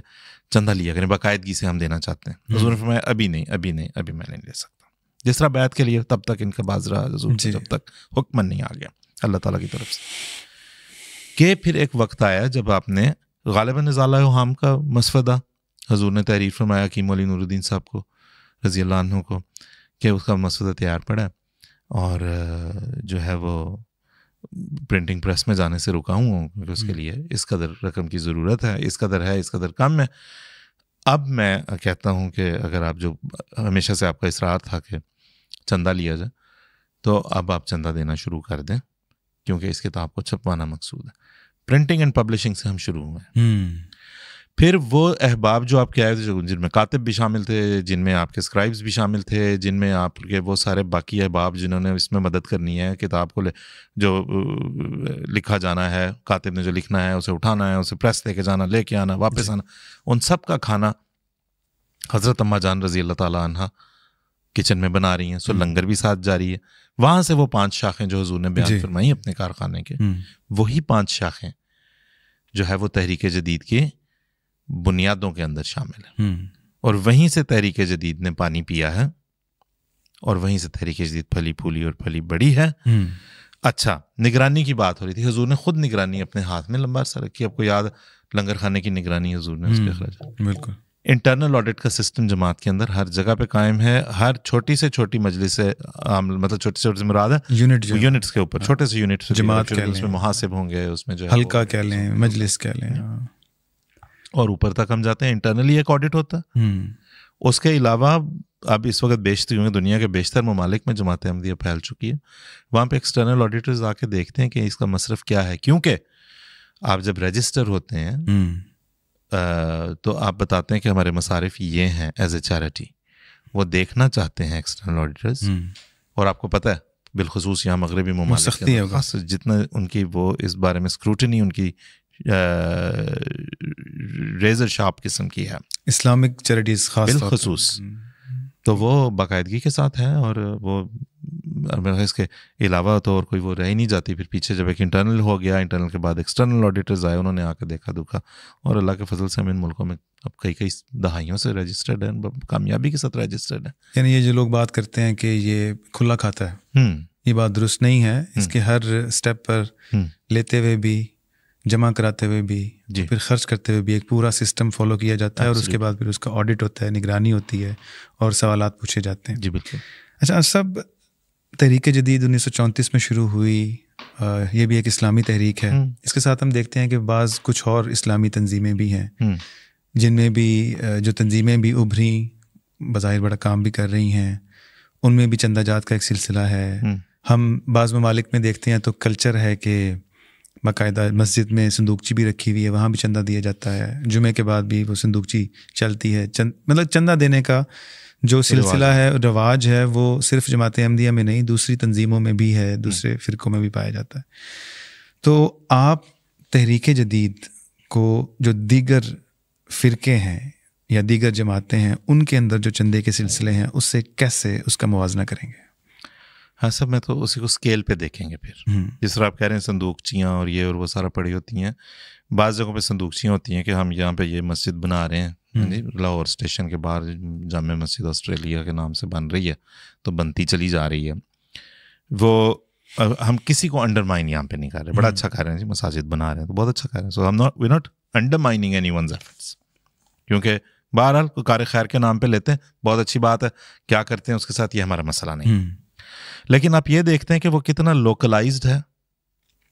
چندہ لیا کریں, باقاعدگی سے ہم دینا چاہتے ہیں. حضور نے فرمایا ابھی میں نہیں لے سکتا. جس طرح بیعت کے لیے تب تک ان کا باز رہا حضور, جب تک حکم نہیں آ گیا اللہ تعالیٰ کی طرف سے. کہ پھر ایک وقت آیا جب آپ نے غالباً ازالہ حام کا مسودہ حضور نے تحریر فرمایا کہ مولوی نور الدین صاحب کو رضی اللہ عنہ کو, کہ اس کا مسودہ تیار پڑا اور جو ہے وہ پرنٹنگ پریس میں جانے سے رکا ہوں کیونکہ اس کے لیے اس قدر رقم کی ضرورت ہے, اس قدر ہے, اس قدر کم ہے. اب میں کہتا ہوں کہ اگر آپ جو ہمیشہ سے آپ کا اصرار تھا کہ چندہ لیا جائے, تو اب آپ چندہ دینا شروع کر دیں, کیونکہ اس کتاب کو چھپوانا مقصود ہے. پرنٹنگ اینڈ پبلشنگ سے ہم شروع ہوئے ہیں. پھر وہ احباب جو آپ کے آئے تھے, جن میں کاتب بھی شامل تھے, جن میں آپ کے اسکرائبس بھی شامل تھے, جن میں آپ کے وہ سارے باقی احباب جنہوں نے اس میں مدد کرنی ہے, کتاب کو جو لکھا جانا ہے, کاتب نے جو لکھنا ہے اسے اٹھانا ہے, اسے پریس لے کے جانا, لے کے آنا, واپس آنا, ان سب کا کھانا حضرت اماں جان رضی اللہ تعالیٰ عنہ کچن میں بنا رہی ہیں. سو لنگر بھی ساتھ جاری ہے. وہاں سے وہ 5 شاخیں جو حضور نے بیان فرمائی اپنے کارخانے کے, وہی 5 شاخیں جو ہے وہ تحریک جدید کی بنیادوں کے اندر شامل ہے, اور وہیں سے تحریک جدید نے پانی پیا ہے, اور وہیں سے تحریک جدید پھلی پھولی اور پھلی بڑی ہے. اچھا, نگرانی کی بات ہو رہی تھی, حضور نے خود نگرانی اپنے ہاتھ میں لمبا عرصہ رکھی. آپ کو یاد لنگر خانے کی نگرانی حضور نے اس کے اخراجات. بالکل. انٹرنل آڈٹ کا سسٹم جماعت کے اندر ہر جگہ پہ قائم ہے. ہر چھوٹی سے چھوٹی مجلس سے مطلب چھوٹی سے چھوٹی مراد ہے یونٹس کے اوپر, چھوٹے سے یونٹ جماعت اس میں محاسب ہوں گے, اس میں جو حلقہ کہہ لیں, مجلس کہہ لیں, اور اوپر تک ہم جاتے ہیں. انٹرنلی ایک آڈٹ ہوتا ہے. اس کے علاوہ اب اس وقت بیشتر کیونکہ دنیا کے بیشتر ممالک میں جماعت احمدیہ پھیل چکی ہے, وہاں پہ ایکسٹرنل آڈیٹرز آ کے دیکھتے ہیں کہ اس کا مصرف کیا ہے. کیونکہ آپ جب رجسٹر ہوتے ہیں تو آپ بتاتے ہیں کہ ہمارے مصارف یہ ہیں ایز اے چیریٹی, وہ دیکھنا چاہتے ہیں ایکسٹرنل آڈیٹرز. اور آپ کو پتہ ہے بالخصوص یہاں مغربی ممالک جتنا ان کی وہ اس بارے میں اسکروٹنی ان کی ریزر شارپ قسم کی ہے, اسلامک چیریٹیز خاص بالخصوص, تو وہ باقاعدگی کے ساتھ ہیں. اور وہ اس کے علاوہ تو اور کوئی وہ رہ ہی نہیں جاتی. پھر پیچھے جب ایک انٹرنل ہو گیا, انٹرنل کے بعد ایکسٹرنل آڈیٹرز آئے, انہوں نے آ کے دیکھا دکھا, اور اللہ کے فضل سے ہم ان ملکوں میں اب کئی دہائیوں سے رجسٹرڈ ہیں, کامیابی کے ساتھ رجسٹرڈ ہیں. یعنی یہ جو لوگ بات کرتے ہیں کہ یہ کھلا کھاتا ہے, یہ بات درست نہیں ہے. اس کے ہر اسٹیپ پر لیتے ہوئے بھی, جمع کراتے ہوئے بھی, پھر خرچ کرتے ہوئے بھی ایک پورا سسٹم فالو کیا جاتا ہے, اور اس کے بعد پھر اس کا آڈٹ ہوتا ہے, نگرانی ہوتی ہے, اور سوالات پوچھے جاتے ہیں. جی بالکل. اچھا, سب تحریک جدید 1934 میں شروع ہوئی, یہ بھی ایک اسلامی تحریک ہے. اس کے ساتھ ہم دیکھتے ہیں کہ بعض کچھ اور اسلامی تنظیمیں بھی ہیں جن میں بھی جو تنظیمیں بھی ابھریں, بظاہر بڑا کام بھی کر رہی ہیں, ان میں بھی چندہ جات کا ایک سلسلہ ہے. ہم بعض ممالک میں دیکھتے ہیں تو کلچر ہے کہ باقاعدہ مسجد میں صندوقچی بھی رکھی ہوئی ہے, وہاں بھی چندہ دیا جاتا ہے. جمعے کے بعد بھی وہ صندوقچی چلتی ہے. مطلب چندہ دینے کا جو سلسلہ ہے, رواج ہے, وہ صرف جماعت احمدیہ میں نہیں, دوسری تنظیموں میں بھی ہے, دوسرے فرقوں میں بھی پایا جاتا ہے. تو آپ تحریک جدید کو جو دیگر فرقے ہیں یا دیگر جماعتیں ہیں, ان کے اندر جو چندے کے سلسلے ہیں, اس سے کیسے اس کا موازنہ کریں گے؟ ہاں سب میں تو اسی کو اسکیل پہ دیکھیں گے. پھر جس طرح آپ کہہ رہے ہیں صندوقچیاں اور یہ اور وہ سارا پڑی ہوتی ہیں. بعض جگہوں پہ صندوقچیاں ہوتی ہیں کہ ہم یہاں پہ یہ مسجد بنا رہے ہیں, لاہور اسٹیشن کے باہر جامع مسجد آسٹریلیا کے نام سے بن رہی ہے, تو بنتی چلی جا رہی ہے. وہ ہم کسی کو انڈرمائن یہاں پہ نہیں کر رہے, بڑا اچھا کر رہے ہیں جی, مساجد بنا رہے ہیں تو بہت اچھا کر رہے ہیں. So we not undermining any one's efforts. کیونکہ بہرحال کار خیر کے نام پہ لیتے ہیں، بہت اچھی بات ہے، کیا کرتے ہیں اس کے ساتھ یہ ہمارا مسئلہ نہیں. لیکن آپ یہ دیکھتے ہیں کہ وہ کتنا لوکلائزڈ ہے.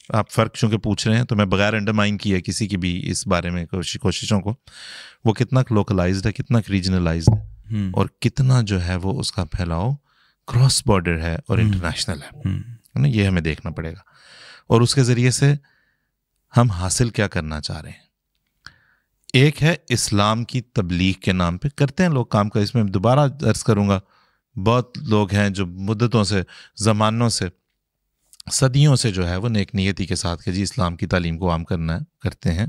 آپ فرق چونکہ پوچھ رہے ہیں تو میں بغیر انڈرمائن کیے کسی کی بھی اس بارے میں کوششوں کو، وہ کتنا لوکلائزڈ ہے، کتنا ریجنلائزڈ ہے، اور کتنا جو ہے وہ اس کا پھیلاؤ کراس بارڈر ہے اور انٹرنیشنل ہے. یہ ہمیں دیکھنا پڑے گا. اور اس کے ذریعے سے ہم حاصل کیا کرنا چاہ رہے ہیں. ایک ہے اسلام کی تبلیغ کے نام پہ کرتے ہیں لوگ کام کا. اس میں دوبارہ عرض کروں گا، بہت لوگ ہیں جو مدتوں سے، زمانوں سے، صدیوں سے جو ہے وہ نیک نیتی کے ساتھ کہ جی اسلام کی تعلیم کو عام کرنا ہے، کرتے ہیں.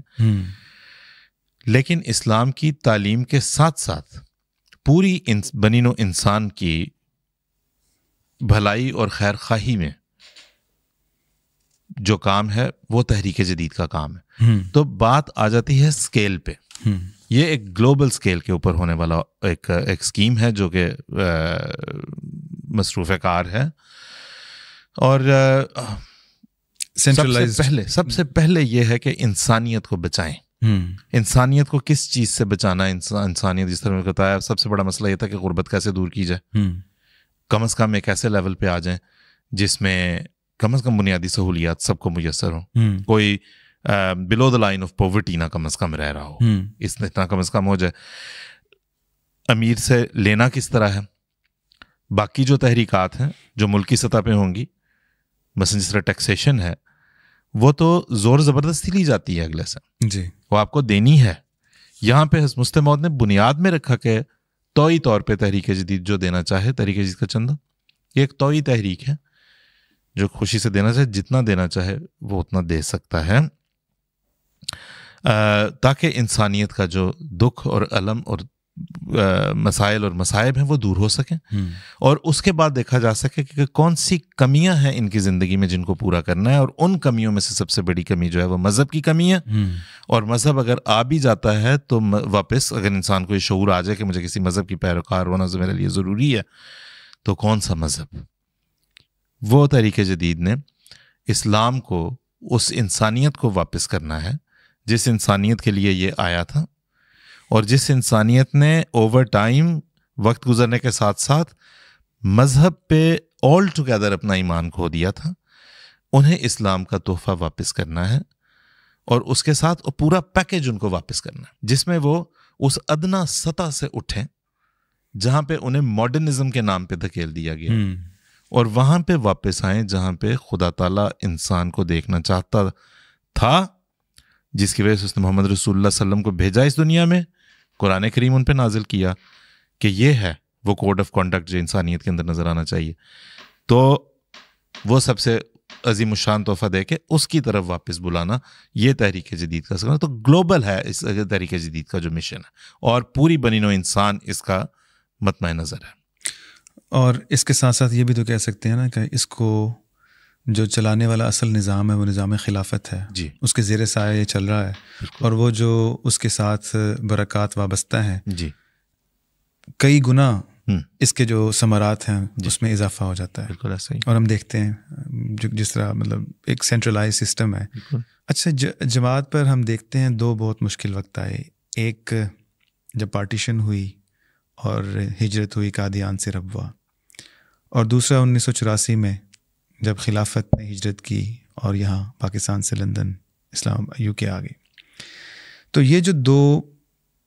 لیکن اسلام کی تعلیم کے ساتھ ساتھ پوری بنی نوع انسان کی بھلائی اور خیر خواہی میں جو کام ہے وہ تحریک جدید کا کام ہے. تو بات آ جاتی ہے اسکیل پہ. یہ ایک گلوبل اسکیل کے اوپر ہونے والا ایک اسکیم ہے جو کہ مصروف کار ہے. اور سب سے پہلے یہ ہے کہ انسانیت کو بچائیں. انسانیت کو کس چیز سے بچانا ہے؟ انسانیت جس طرح میں بتایا، سب سے بڑا مسئلہ یہ تھا کہ غربت کیسے دور کی جائے. کم از کم ایک ایسے لیول پہ آ جائیں جس میں کم از کم بنیادی سہولیات سب کو میسر ہوں. کوئی بلو دا لائن آف پاورٹی نہ کم از کم رہ رہا ہو، اس نے اتنا کم از کم ہو جائے. امیر سے لینا کس طرح ہے؟ باقی جو تحریکات ہیں جو ملکی سطح پہ ہوں گی، مثلا جس طرح ٹیکسیشن ہے، وہ تو زور زبردستی لی جاتی ہے اگلے سے، جی وہ آپ کو دینی ہے. یہاں پہ حضرت مسلم موعود نے بنیاد میں رکھا کہ توئی طور پہ تحریک جدید جو دینا چاہے، تحریک جدید کا چندہ یہ ایک توئی تحریک ہے جو خوشی سے دینا چاہے، جتنا دینا چاہے وہ اتنا دے سکتا ہے، تاکہ انسانیت کا جو دکھ اور الم اور مسائل اور مصائب ہیں وہ دور ہو سکیں. اور اس کے بعد دیکھا جا سکے کہ کون سی کمیاں ہیں ان کی زندگی میں جن کو پورا کرنا ہے. اور ان کمیوں میں سے سب سے بڑی کمی جو ہے وہ مذہب کی کمی ہے. اور مذہب اگر آ بھی جاتا ہے تو واپس اگر انسان کو یہ شعور آ جائے کہ مجھے کسی مذہب کی پیروکار ہونا میرے لیے ضروری ہے، تو کون سا مذہب؟ وہ تحریک جدید نے اسلام کو، اس انسانیت کو واپس کرنا ہے جس انسانیت کے لیے یہ آیا تھا، اور جس انسانیت نے اوور ٹائم، وقت گزرنے کے ساتھ ساتھ مذہب پہ آل ٹوگیدر اپنا ایمان کھو دیا تھا. انہیں اسلام کا تحفہ واپس کرنا ہے، اور اس کے ساتھ پورا پیکج ان کو واپس کرنا ہے جس میں وہ اس ادنا سطح سے اٹھیں جہاں پہ انہیں ماڈرنزم کے نام پہ دھکیل دیا گیا، اور وہاں پہ واپس آئیں جہاں پہ خدا تعالیٰ انسان کو دیکھنا چاہتا تھا، جس کی وجہ سے اس نے محمد رسول اللہ صلی اللہ علیہ وسلم کو بھیجا اس دنیا میں. قرآن کریم ان پہ نازل کیا کہ یہ ہے وہ کوڈ آف کانڈکٹ جو انسانیت کے اندر نظر آنا چاہیے. تو وہ سب سے عظیم الشان تحفہ دے کے اس کی طرف واپس بلانا، یہ تحریک جدید کا سکنا. تو گلوبل ہے اس تحریک جدید کا جو مشن ہے، اور پوری بنی نوع انسان اس کا مطمع نظر ہے. اور اس کے ساتھ ساتھ یہ بھی تو کہہ سکتے ہیں نا کہ اس کو جو چلانے والا اصل نظام ہے وہ نظام خلافت ہے. جی، اس کے زیر سایہ یہ چل رہا ہے. اور وہ جو اس کے ساتھ برکات وابستہ ہیں، جی، کئی گنا اس کے جو ثمرات ہیں اس میں اضافہ ہو جاتا ہے. بالکل ایسا ہی. اور ہم دیکھتے ہیں جس طرح مطلب ایک سینٹرلائز سسٹم ہے. اچھا، جماعت پر ہم دیکھتے ہیں دو بہت مشکل وقت آئے. ایک جب پارٹیشن ہوئی اور ہجرت ہوئی قادیان سے ربوہ، اور دوسرا 1984 میں جب خلافت نے ہجرت کی اور یہاں پاکستان سے لندن، اسلام UK آ گئی. تو یہ جو دو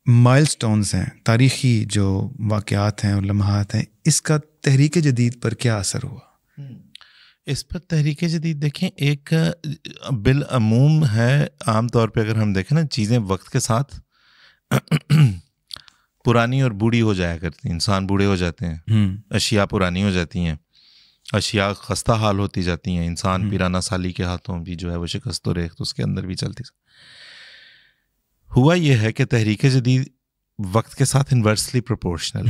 مائل سٹونز ہیں، تاریخی جو واقعات ہیں اور لمحات ہیں، اس کا تحریک جدید پر کیا اثر ہوا؟ اس پر تحریک جدید دیکھیں، ایک بالعموم ہے. عام طور پہ اگر ہم دیکھیں نا، چیزیں وقت کے ساتھ پرانی اور بوڑھی ہو جایا کرتی ہیں. انسان بوڑھے ہو جاتے ہیں، اشیاء پرانی ہو جاتی ہیں، اشیاء خستہ حال ہوتی جاتی ہیں. انسان پیرانہ سالی کے ہاتھوں بھی جو ہے وہ شکست و ریخت اس کے اندر بھی چلتی. ہوا یہ ہے کہ تحریک جدید وقت کے ساتھ انورسلی پروپورشنل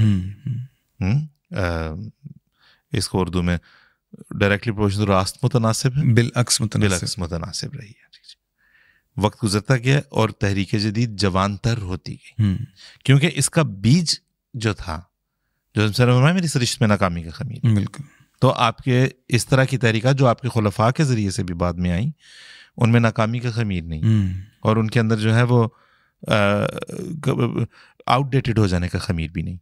ہے. اس کو اردو میں ڈائریکٹلی پروپورشنل، راست متناسب ہے، بالعکس متناسب رہی ہے. وقت گزرتا گیا اور تحریک جدید جوان تر ہوتی گئی، کیونکہ اس کا بیج جو تھا، جو میری سرشت میں ناکامی کا خمیر. بالکل. تو آپ کے اس طرح کی تحریکات جو آپ کے خلفاء کے ذریعے سے بھی بعد میں آئیں، ان میں ناکامی کا خمیر نہیں، اور ان کے اندر جو ہے وہ آؤٹ ڈیٹڈ ہو جانے کا خمیر بھی نہیں.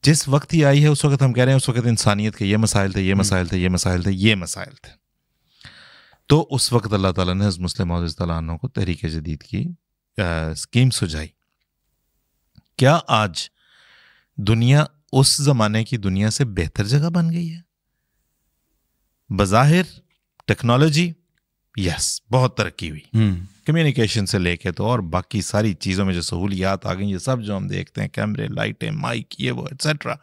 جس وقت ہی آئی ہے اس وقت ہم کہہ رہے ہیں اس وقت انسانیت کے یہ مسائل تھے، یہ مسائل تھے، یہ مسائل تھے، یہ مسائل تھے. تو اس وقت اللہ تعالیٰ نے حضرت مسلم موعود رضی اللہ عنہ کو تحریک جدید کی اسکیم سجائی. کیا آج دنیا اس زمانے کی دنیا سے بہتر جگہ بن گئی ہے؟ بظاہر ٹیکنالوجی یس بہت ترقی ہوئی، کمیونیکیشن سے لے کے تو اور باقی ساری چیزوں میں جو سہولیات آ گئی، یہ سب جو ہم دیکھتے ہیں، کیمرے، لائٹیں، مائک، یہ وہ ایٹسیٹرا،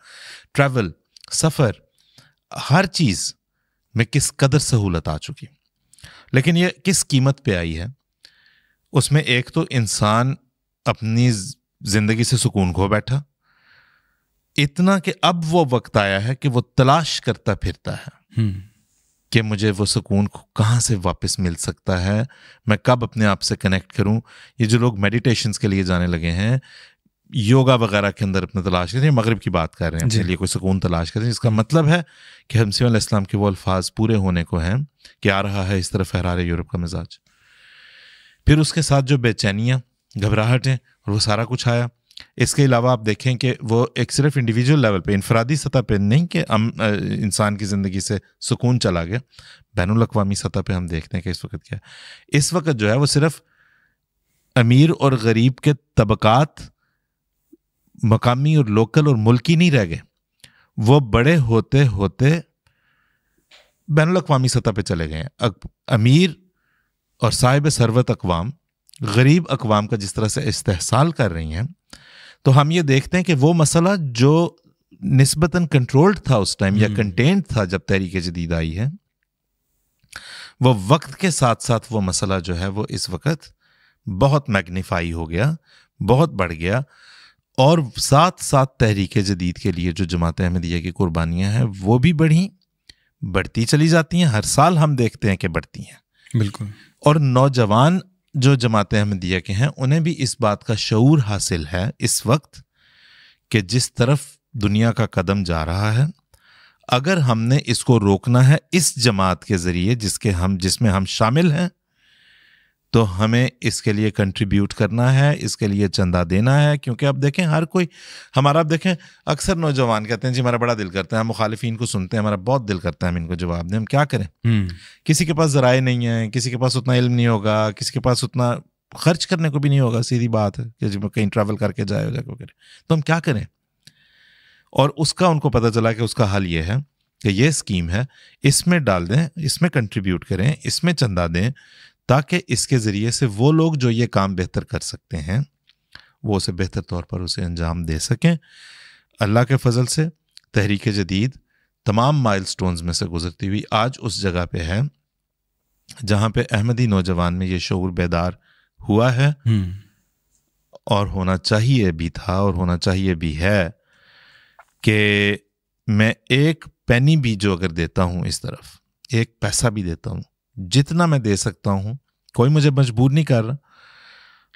ٹریول، سفر، ہر چیز میں کس قدر سہولت آ چکی. لیکن یہ کس قیمت پہ آئی ہے؟ اس میں ایک تو انسان اپنی زندگی سے سکون کھو بیٹھا، اتنا کہ اب وہ وقت آیا ہے کہ وہ تلاش کرتا پھرتا ہے کہ مجھے وہ سکون کہاں سے واپس مل سکتا ہے، میں کب اپنے آپ سے کنیکٹ کروں. یہ جو لوگ میڈیٹیشنز کے لیے جانے لگے ہیں، یوگا وغیرہ کے اندر اپنا تلاش کریں، مغرب کی بات کر رہے ہیں، اپنے لیے کوئی سکون تلاش کریں، اس کا مطلب ہے کہ مسیح علیہ السلام کے وہ الفاظ پورے ہونے کو ہیں کہ آ رہا ہے اس طرف فرار یورپ کا مزاج. پھر اس کے ساتھ جو بے چینیاں، گھبراہٹیں اور وہ سارا کچھ آیا. اس کے علاوہ آپ دیکھیں کہ وہ ایک صرف انڈیویجول لیول پہ، انفرادی سطح پہ نہیں کہ انسان کی زندگی سے سکون چلا گیا، بین الاقوامی سطح پہ ہم دیکھتے ہیں کہ اس وقت کیا ہے. اس وقت جو ہے وہ صرف امیر اور غریب کے طبقات مقامی اور لوکل اور ملکی نہیں رہ گئے، وہ بڑے ہوتے ہوتے بین الاقوامی سطح پہ چلے گئے ہیں. امیر اور صاحب ثروت اقوام غریب اقوام کا جس طرح سے استحصال کر رہی ہیں، تو ہم یہ دیکھتے ہیں کہ وہ مسئلہ جو نسبتاً کنٹرولڈ تھا اس ٹائم یا کنٹینڈ تھا جب تحریک جدید آئی ہے، وہ وقت کے ساتھ ساتھ وہ مسئلہ جو ہے وہ اس وقت بہت میگنیفائی ہو گیا، بہت بڑھ گیا. اور ساتھ ساتھ تحریک جدید کے لیے جو جماعت احمدیہ کی قربانیاں ہیں وہ بھی بڑھتی چلی جاتی ہیں. ہر سال ہم دیکھتے ہیں کہ بڑھتی ہیں. بالکل. اور نوجوان جو جماعت احمدیہ کے ہیں انہیں بھی اس بات کا شعور حاصل ہے اس وقت کہ جس طرف دنیا کا قدم جا رہا ہے، اگر ہم نے اس کو روکنا ہے اس جماعت کے ذریعے جس میں ہم شامل ہیں، تو ہمیں اس کے لیے کنٹریبیوٹ کرنا ہے، اس کے لیے چندہ دینا ہے. کیونکہ اب دیکھیں ہر کوئی ہمارا، اب دیکھیں اکثر نوجوان کہتے ہیں جی ہمارا بڑا دل کرتا ہے، ہم مخالفین کو سنتے ہیں، ہمارا بہت دل کرتا ہے ہم ان کو جواب دیں، ہم کیا کریں؟ کسی کے پاس ذرائع نہیں ہے، کسی کے پاس اتنا علم نہیں ہوگا، کسی کے پاس اتنا خرچ کرنے کو بھی نہیں ہوگا، سیدھی بات ہے کہ جب کہیں ٹریول کر کے جائے جا کے، تو ہم کیا کریں؟ اور اس کا ان کو پتہ چلا کہ اس کا حل یہ ہے کہ یہ اسکیم ہے، اس میں ڈال دیں، اس میں کنٹریبیوٹ کریں، اس میں چندہ دیں، تاکہ اس کے ذریعے سے وہ لوگ جو یہ کام بہتر کر سکتے ہیں وہ اسے بہتر طور پر اسے انجام دے سکیں. اللہ کے فضل سے تحریک جدید تمام مائل سٹونز میں سے گزرتی ہوئی آج اس جگہ پہ ہے جہاں پہ احمدی نوجوان میں یہ شعور بیدار ہوا ہے، اور ہونا چاہیے بھی تھا اور ہونا چاہیے بھی ہے کہ میں ایک پینی بھی جو اگر دیتا ہوں اس طرف، ایک پیسہ بھی دیتا ہوں، جتنا میں دے سکتا ہوں، کوئی مجھے مجبور نہیں کر رہا،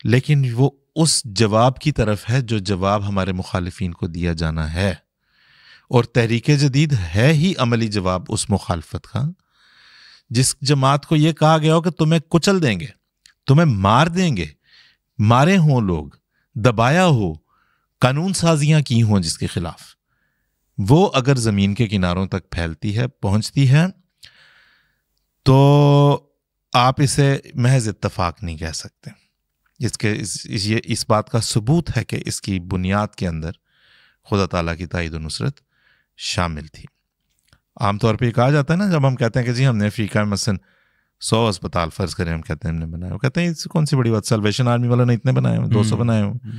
لیکن وہ اس جواب کی طرف ہے جو جواب ہمارے مخالفین کو دیا جانا ہے. اور تحریک جدید ہے ہی عملی جواب اس مخالفت کا. جس جماعت کو یہ کہا گیا ہو کہ تمہیں کچل دیں گے، تمہیں مار دیں گے، مارے ہوں لوگ، دبایا ہو، قانون سازیاں کی ہوں جس کے خلاف، وہ اگر زمین کے کناروں تک پھیلتی ہے، پہنچتی ہے، تو آپ اسے محض اتفاق نہیں کہہ سکتے. اس بات کا ثبوت ہے کہ اس کی بنیاد کے اندر خدا تعالیٰ کی تائید و نصرت شامل تھی. عام طور پہ یہ کہا جاتا ہے نا، جب ہم کہتے ہیں کہ جی ہم نے افریقہ میں مثلاً 100 اسپتال فرض کریں، ہم کہتے ہیں ہم نے بنائے، وہ کہتے ہیں اس کون سی بڑی بات، سلویشن آرمی والوں نے اتنے بنائے ہوئے، 200 بنائے ہوئے،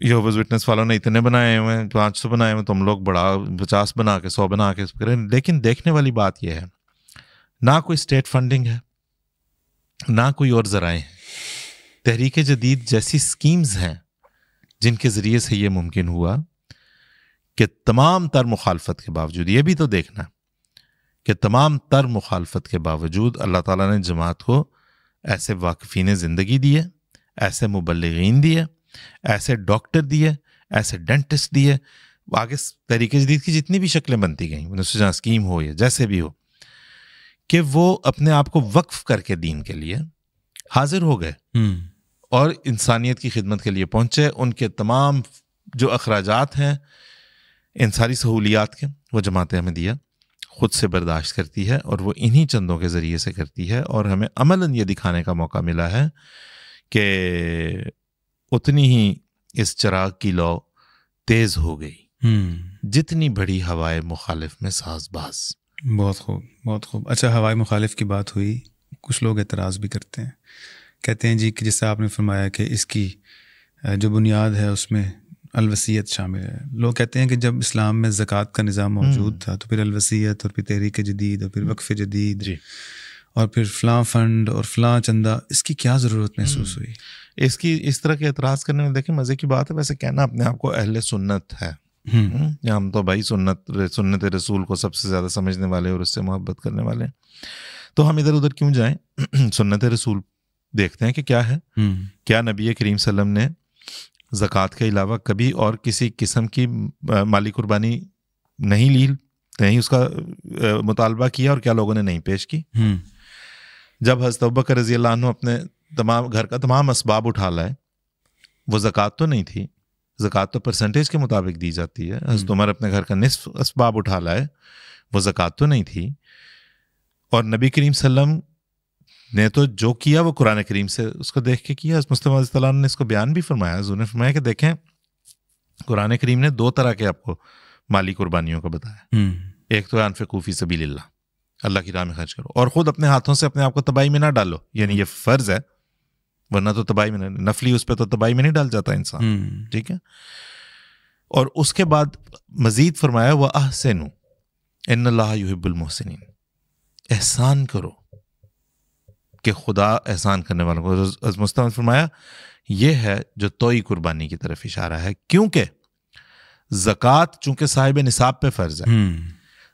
یہوواز وٹنس والوں نے اتنے بنائے ہوئے ہیں، 500 بنائے ہوئے، تم لوگ بڑا 50 بنا کے 100 بنا کے کریں. لیکن دیکھنے والی بات یہ ہے، نہ کوئی اسٹیٹ فنڈنگ ہے، نہ کوئی اور ذرائع ہیں. تحریک جدید جیسی سکیمز ہیں جن کے ذریعے سے یہ ممکن ہوا کہ تمام تر مخالفت کے باوجود، یہ بھی تو دیکھنا کہ تمام تر مخالفت کے باوجود اللہ تعالیٰ نے جماعت کو ایسے واقفین زندگی دیے، ایسے مبلغین دیے، ایسے ڈاکٹر دیے، ایسے ڈینٹسٹ دیے. آگے تحریک جدید کی جتنی بھی شکلیں بنتی گئیں، انہیں اسکیم ہو یا جیسے بھی ہو، کہ وہ اپنے آپ کو وقف کر کے دین کے لیے حاضر ہو گئے اور انسانیت کی خدمت کے لیے پہنچے. ان کے تمام جو اخراجات ہیں ان ساری سہولیات کے وہ جماعت احمدیہ خود سے برداشت کرتی ہے, اور وہ انہی چندوں کے ذریعے سے کرتی ہے. اور ہمیں عملاً یہ دکھانے کا موقع ملا ہے کہ اتنی ہی اس چراغ کی لو تیز ہو گئی جتنی بڑی ہوائے مخالف میں ساز باز. بہت خوب, بہت خوب. اچھا, ہوائے مخالف کی بات ہوئی, کچھ لوگ اعتراض بھی کرتے ہیں, کہتے ہیں جی کہ جس سے آپ نے فرمایا کہ اس کی جو بنیاد ہے اس میں الوصیت شامل ہے. لوگ کہتے ہیں کہ جب اسلام میں زکوٰۃ کا نظام موجود تھا تو پھر الوصیت اور پھر تحریک جدید اور پھر وقف جدید جی, اور پھر فلاں فنڈ اور فلاں چندہ, اس کی کیا ضرورت محسوس ہوئی؟ اس طرح کے اعتراض کرنے میں دیکھیں مزے کی بات ہے, ویسے کہنا اپنے آپ کو اہل سنت ہے. ہم تو بھائی سنت رسول کو سب سے زیادہ سمجھنے والے اور اس سے محبت کرنے والے, تو ہم ادھر ادھر کیوں جائیں؟ سنت رسول دیکھتے ہیں کہ کیا ہے. کیا نبی کریم صلی اللہ علیہ وسلم نے زکوٰۃ کے علاوہ کبھی اور کسی قسم کی مالی قربانی نہیں لی, نہیں اس کا مطالبہ کیا, اور کیا لوگوں نے نہیں پیش کی؟ جب حضرت ابوبکر رضی اللہ عنہ اپنے تمام گھر کا تمام اسباب اٹھا لائے, وہ زکوٰۃ تو نہیں تھی, زکوٰۃ تو پرسنٹیج کے مطابق دی جاتی ہے. حضرت عمر اپنے گھر کا نصف اسباب اٹھا لائے, وہ زکوٰۃ تو نہیں تھی. اور نبی کریم صلی اللہ علیہ وسلم نے تو جو کیا وہ قرآن کریم سے اس کو دیکھ کے کیا. حضرت مصطفیٰ علیہ السلام نے اس کو بیان بھی فرمایا, حضور نے فرمایا کہ دیکھیں قرآن کریم نے 2 طرح کے آپ کو مالی قربانیوں کا بتایا. ایک تو انفقوا فی سبیل اللہ, اللہ کی راہ میں خرچ کرو, اور خود اپنے ہاتھوں سے اپنے آپ کو تباہی میں نہ ڈالو, یعنی یہ فرض ہے, ورنہ تو تباہی میں نفلی اس پہ تو تباہی میں نہیں ڈال جاتا انسان, ٹھیک ہے. اور اس کے بعد مزید فرمایا وَأَحْسِنُوا إِنَّ اللَّهَ يُحِبُّ الْمُحْسِنِينَ, احسان کرو کہ خدا احسان کرنے والوں کو. حضرت مصطفیٰ نے فرمایا یہ ہے جو توئی قربانی کی طرف اشارہ ہے, کیونکہ زکوٰۃ چونکہ صاحب نصاب پہ فرض ہے,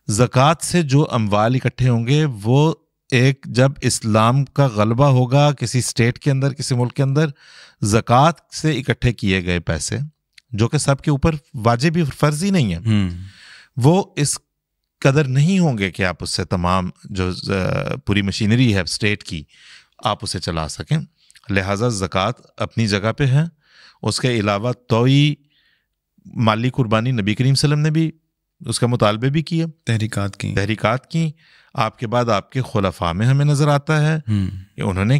زکوٰۃ سے جو اموال اکٹھے ہوں گے وہ ایک جب اسلام کا غلبہ ہوگا کسی اسٹیٹ کے اندر, کسی ملک کے اندر, زکوٰۃ سے اکٹھے کیے گئے پیسے جو کہ سب کے اوپر واجب ہی فرض ہی نہیں ہے, وہ اس قدر نہیں ہوں گے کہ آپ اس سے تمام جو پوری مشینری ہے اسٹیٹ کی آپ اسے چلا سکیں. لہٰذا زکوٰۃ اپنی جگہ پہ ہے. اس کے علاوہ توئی مالی قربانی نبی کریم صلی اللہ علیہ وسلم نے بھی اس کا مطالبے بھی کیا, تحریکات کی. آپ کے بعد آپ کے خلفاء میں ہمیں نظر آتا ہے کہ انہوں نے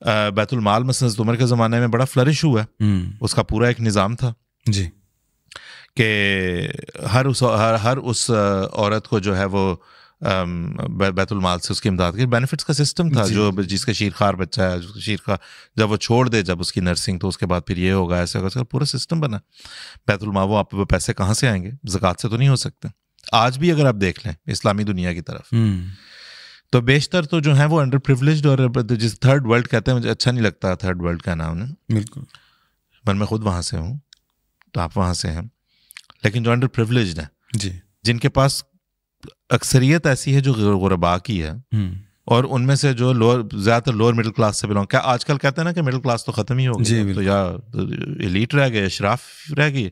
بیت المال مثلا عمر کے زمانے میں بڑا فلرش ہوا ہے, اس کا پورا ایک نظام تھا جی کہ ہر اس عورت کو جو ہے وہ بیت المال سے اس کی امداد کی بینیفٹس کا سسٹم تھا. جو جس کا شیرخوار بچہ ہے, شیرخوار جب وہ چھوڑ دے جب اس کی نرسنگ, تو اس کے بعد پھر یہ ہوگا, ایسے ہوگا, اس کا پورا سسٹم بنا. بیت المال وہ آپ پیسے کہاں سے آئیں گے؟ زکوٰۃ سے تو نہیں ہو سکتے. آج بھی اگر آپ دیکھ لیں اسلامی دنیا کی طرف تو بیشتر تو جو ہیں وہ انڈر پریولیجڈ, اور جس تھرڈ ورلڈ کہتے ہیں, مجھے اچھا نہیں لگتا تھرڈ ورلڈ کا نام. بالکل, پر میں خود وہاں سے ہوں, تو آپ وہاں سے ہیں, لیکن جو انڈر پریولیجڈ ہیں جی, جن کے پاس اکثریت ایسی ہے جو غربا کی ہے, اور ان میں سے جو زیادہ تر لوور مڈل کلاس سے بلانگ, کیا آج کل کہتے ہیں نا کہ مڈل کلاس تو ختم ہی ہو گئی, تو یا ایلیٹ رہ گئے, اشراف رہ گئی,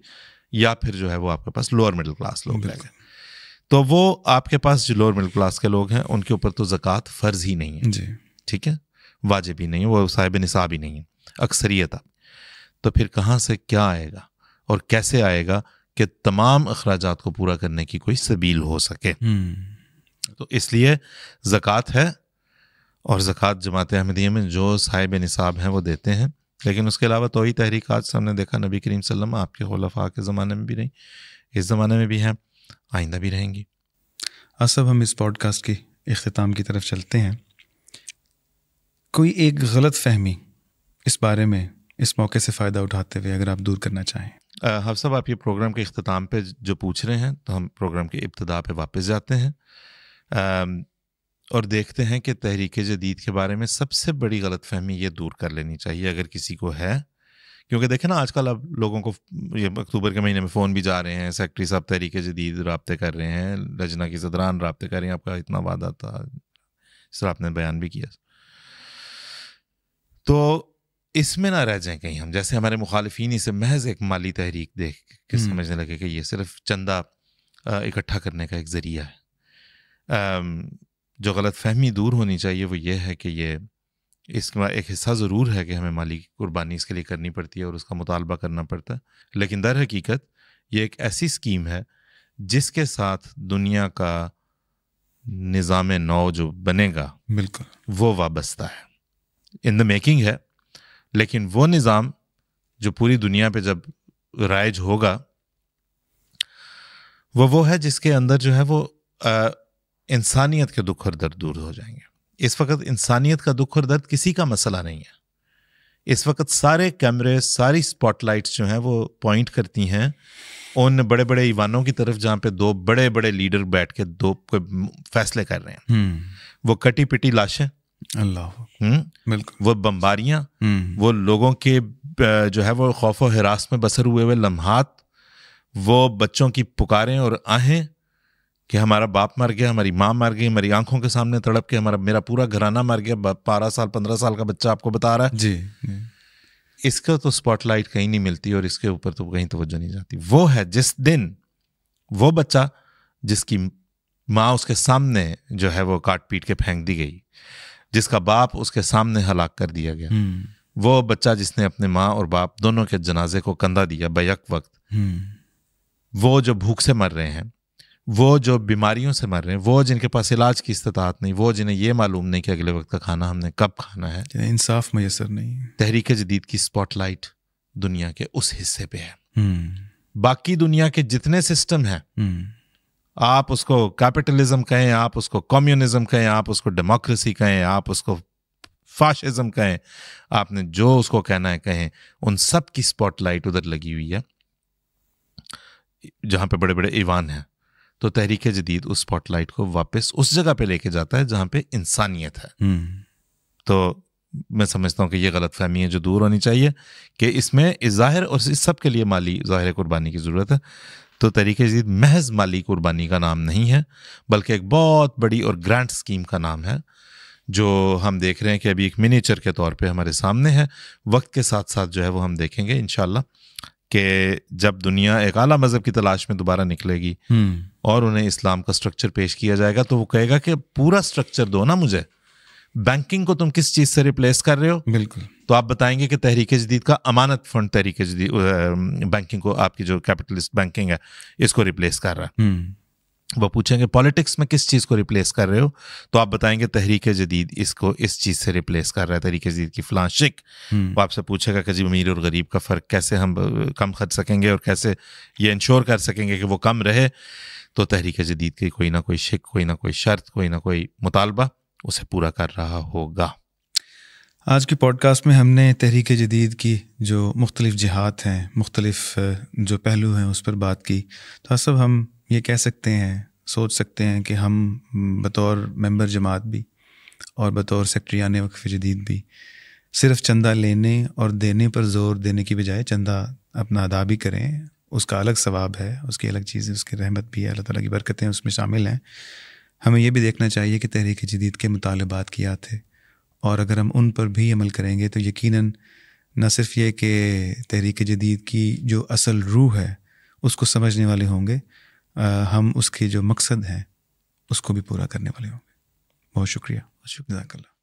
یا پھر جو ہے وہ آپ کے پاس لوور مڈل کلاس لوگ رہ گئے. تو وہ آپ کے پاس جو لوور مڈل کلاس کے لوگ ہیں ان کے اوپر تو زکوٰۃ فرض ہی نہیں ہے, ٹھیک ہے, واجب ہی نہیں ہے, وہ صاحب نصاب ہی نہیں ہے اکثریت. تو پھر کہاں سے کیا آئے گا اور کیسے آئے گا کہ تمام اخراجات کو پورا کرنے کی کوئی سبیل ہو سکے؟ تو اس لیے زکوٰۃ ہے, اور زکوٰۃ جماعت احمدیہ میں جو صاحب نصاب ہیں وہ دیتے ہیں. لیکن اس کے علاوہ توئی تحریکات ہم نے دیکھا نبی کریم صلی اللہ علیہ وسلم آپ کے خلفاء کے زمانے میں بھی رہیں, اس زمانے میں بھی ہیں, آئندہ بھی رہیں گی. آصف, ہم اس پوڈ کاسٹ کی اختتام کی طرف چلتے ہیں. کوئی ایک غلط فہمی اس بارے میں اس موقع سے فائدہ اٹھاتے ہوئے اگر آپ دور کرنا چاہیں. حفص صاحب, آپ یہ پروگرام کے اختتام پہ جو پوچھ رہے ہیں, تو ہم پروگرام کی ابتدا پہ واپس جاتے ہیں اور دیکھتے ہیں کہ تحریک جدید کے بارے میں سب سے بڑی غلط فہمی یہ دور کر لینی چاہیے اگر کسی کو ہے. کیونکہ دیکھیں نا آج کل اب لوگوں کو یہ اکتوبر کے مہینے میں فون بھی جا رہے ہیں, سیکٹری صاحب تحریک جدید رابطے کر رہے ہیں, لجنہ کی صدران رابطے کر رہے ہیں, آپ کا اتنا وعدہ تھا, اس طرح آپ نے بیان بھی کیا. تو اس میں نہ رہ جائیں کہیں ہم, جیسے ہمارے مخالفین اسے محض ایک مالی تحریک دیکھ کے سمجھنے لگے کہ یہ صرف چندہ اکٹھا کرنے کا ایک ذریعہ ہے. جو غلط فہمی دور ہونی چاہیے وہ یہ ہے کہ یہ اس کا ایک حصہ ضرور ہے کہ ہمیں مالی قربانی اس کے لیے کرنی پڑتی ہے اور اس کا مطالبہ کرنا پڑتا ہے، لیکن در حقیقت یہ ایک ایسی اسکیم ہے جس کے ساتھ دنیا کا نظام نو جو بنے گا بالکل وہ وابستہ ہے، ان دا میکنگ ہے، لیکن وہ نظام جو پوری دنیا پہ جب رائج ہوگا وہ ہے جس کے اندر جو ہے وہ انسانیت کے دکھ اور درد دور ہو جائیں گے۔ اس وقت انسانیت کا دکھ اور درد کسی کا مسئلہ نہیں ہے، اس وقت سارے کیمرے، ساری اسپاٹ لائٹس جو ہیں وہ پوائنٹ کرتی ہیں ان بڑے بڑے ایوانوں کی طرف جہاں پہ دو بڑے بڑے لیڈر بیٹھ کے دو فیصلے کر رہے ہیں، وہ کٹی پٹی لاشیں، اللہ بالکل، وہ بمباریاں، وہ لوگوں کے جو ہے وہ خوف و ہراس میں بسر ہوئے لمحات، وہ بچوں کی پکاریں اور آہیں کہ ہمارا باپ مر گیا، ہماری ماں مر گئی، ہماری آنکھوں کے سامنے تڑپ کے میرا پورا گھرانہ مر گیا، 12 سال 15 سال کا بچہ آپ کو بتا رہا ہے، جی اس کا تو اسپاٹ لائٹ کہیں نہیں ملتی اور اس کے اوپر تو کہیں توجہ نہیں جاتی۔ وہ ہے جس دن وہ بچہ جس کی ماں اس کے سامنے جو ہے وہ کاٹ پیٹ کے پھینک دی گئی، جس کا باپ اس کے سامنے ہلاک کر دیا گیا، وہ بچہ جس نے اپنے ماں اور باپ دونوں کے جنازے کو کندھا دیا بیک وقت، وہ جو بھوک سے مر رہے ہیں، وہ جو بیماریوں سے مر رہے ہیں، وہ جن کے پاس علاج کی استطاعت نہیں، وہ جنہیں یہ معلوم نہیں کہ اگلے وقت کا کھانا ہم نے کب کھانا ہے، انصاف میسر نہیں ہے، تحریک جدید کی اسپاٹ لائٹ دنیا کے اس حصے پہ ہے۔ باقی دنیا کے جتنے سسٹم ہیں، آپ اس کو کیپٹلزم کہیں، آپ اس کو کمیونزم کہیں، آپ اس کو ڈیموکریسی کہیں، آپ اس کو فاشزم کہیں، آپ نے جو اس کو کہنا ہے کہیں، ان سب کی اسپاٹ لائٹ ادھر لگی ہوئی ہے جہاں پہ بڑے بڑے ایوان ہیں۔ تو تحریک جدید اس اسپاٹ لائٹ کو واپس اس جگہ پہ لے کے جاتا ہے جہاں پہ انسانیت ہے۔ تو میں سمجھتا ہوں کہ یہ غلط فہمی ہے جو دور ہونی چاہیے کہ اس میں ظاہر اور اس سب کے لیے مالی ظاہر قربانی کی ضرورت ہے۔ تو تحریک جدید محض مالی قربانی کا نام نہیں ہے، بلکہ ایک بہت بڑی اور گرانڈ اسکیم کا نام ہے جو ہم دیکھ رہے ہیں کہ ابھی ایک منیچر کے طور پہ ہمارے سامنے ہے۔ وقت کے ساتھ ساتھ جو ہے وہ ہم دیکھیں گے انشاءاللہ کہ جب دنیا ایک اعلیٰ مذہب کی تلاش میں دوبارہ نکلے گی اور انہیں اسلام کا سٹرکچر پیش کیا جائے گا تو وہ کہے گا کہ پورا سٹرکچر دو نا مجھے، بینکنگ کو تم کس چیز سے ریپلیس کر رہے ہو؟ بالکل، تو آپ بتائیں گے کہ تحریک جدید کا امانت فنڈ تحریک جدید بینکنگ کو، آپ کی جو کیپٹلسٹ بینکنگ ہے اس کو ریپلیس کر رہا ہے۔ وہ پوچھیں گے پالیٹکس میں کس چیز کو ریپلیس کر رہے ہو؟ تو آپ بتائیں گے تحریک جدید اس کو اس چیز سے ریپلیس کر رہا ہے، تحریک جدید کی فلاں شک۔ وہ آپ سے پوچھے گا کہ جی امیر اور غریب کا فرق کیسے ہم کم کر سکیں گے اور کیسے یہ انشور کر سکیں گے کہ وہ کم رہے؟ تو تحریک جدید کی کوئی نہ کوئی شک، کوئی نہ کوئی شرط، کوئی نہ کوئی مطالبہ اسے پورا کر رہا ہوگا۔ آج کی پوڈ کاسٹ میں ہم نے تحریک جدید کی جو مختلف جہات ہیں، مختلف جو پہلو ہیں اس پر بات کی۔ تو اصل ہم یہ کہہ سکتے ہیں، سوچ سکتے ہیں کہ ہم بطور ممبر جماعت بھی اور بطور سیکٹریان وقف جدید بھی صرف چندہ لینے اور دینے پر زور دینے کی بجائے چندہ اپنا ادا بھی کریں، اس کا الگ ثواب ہے، اس کی الگ چیزیں، اس کی رحمت بھی ہے، اللہ تعالیٰ کی برکتیں اس میں شامل ہیں۔ ہمیں یہ بھی دیکھنا چاہیے کہ تحریک جدید کے مطالبات کیا تھے، اور اگر ہم ان پر بھی عمل کریں گے تو یقیناً نہ صرف یہ کہ تحریک جدید کی جو اصل روح ہے اس کو سمجھنے والے ہوں گے، ہم اس کے جو مقصد ہیں اس کو بھی پورا کرنے والے ہوں گے۔ بہت شکریہ، جزاک اللہ۔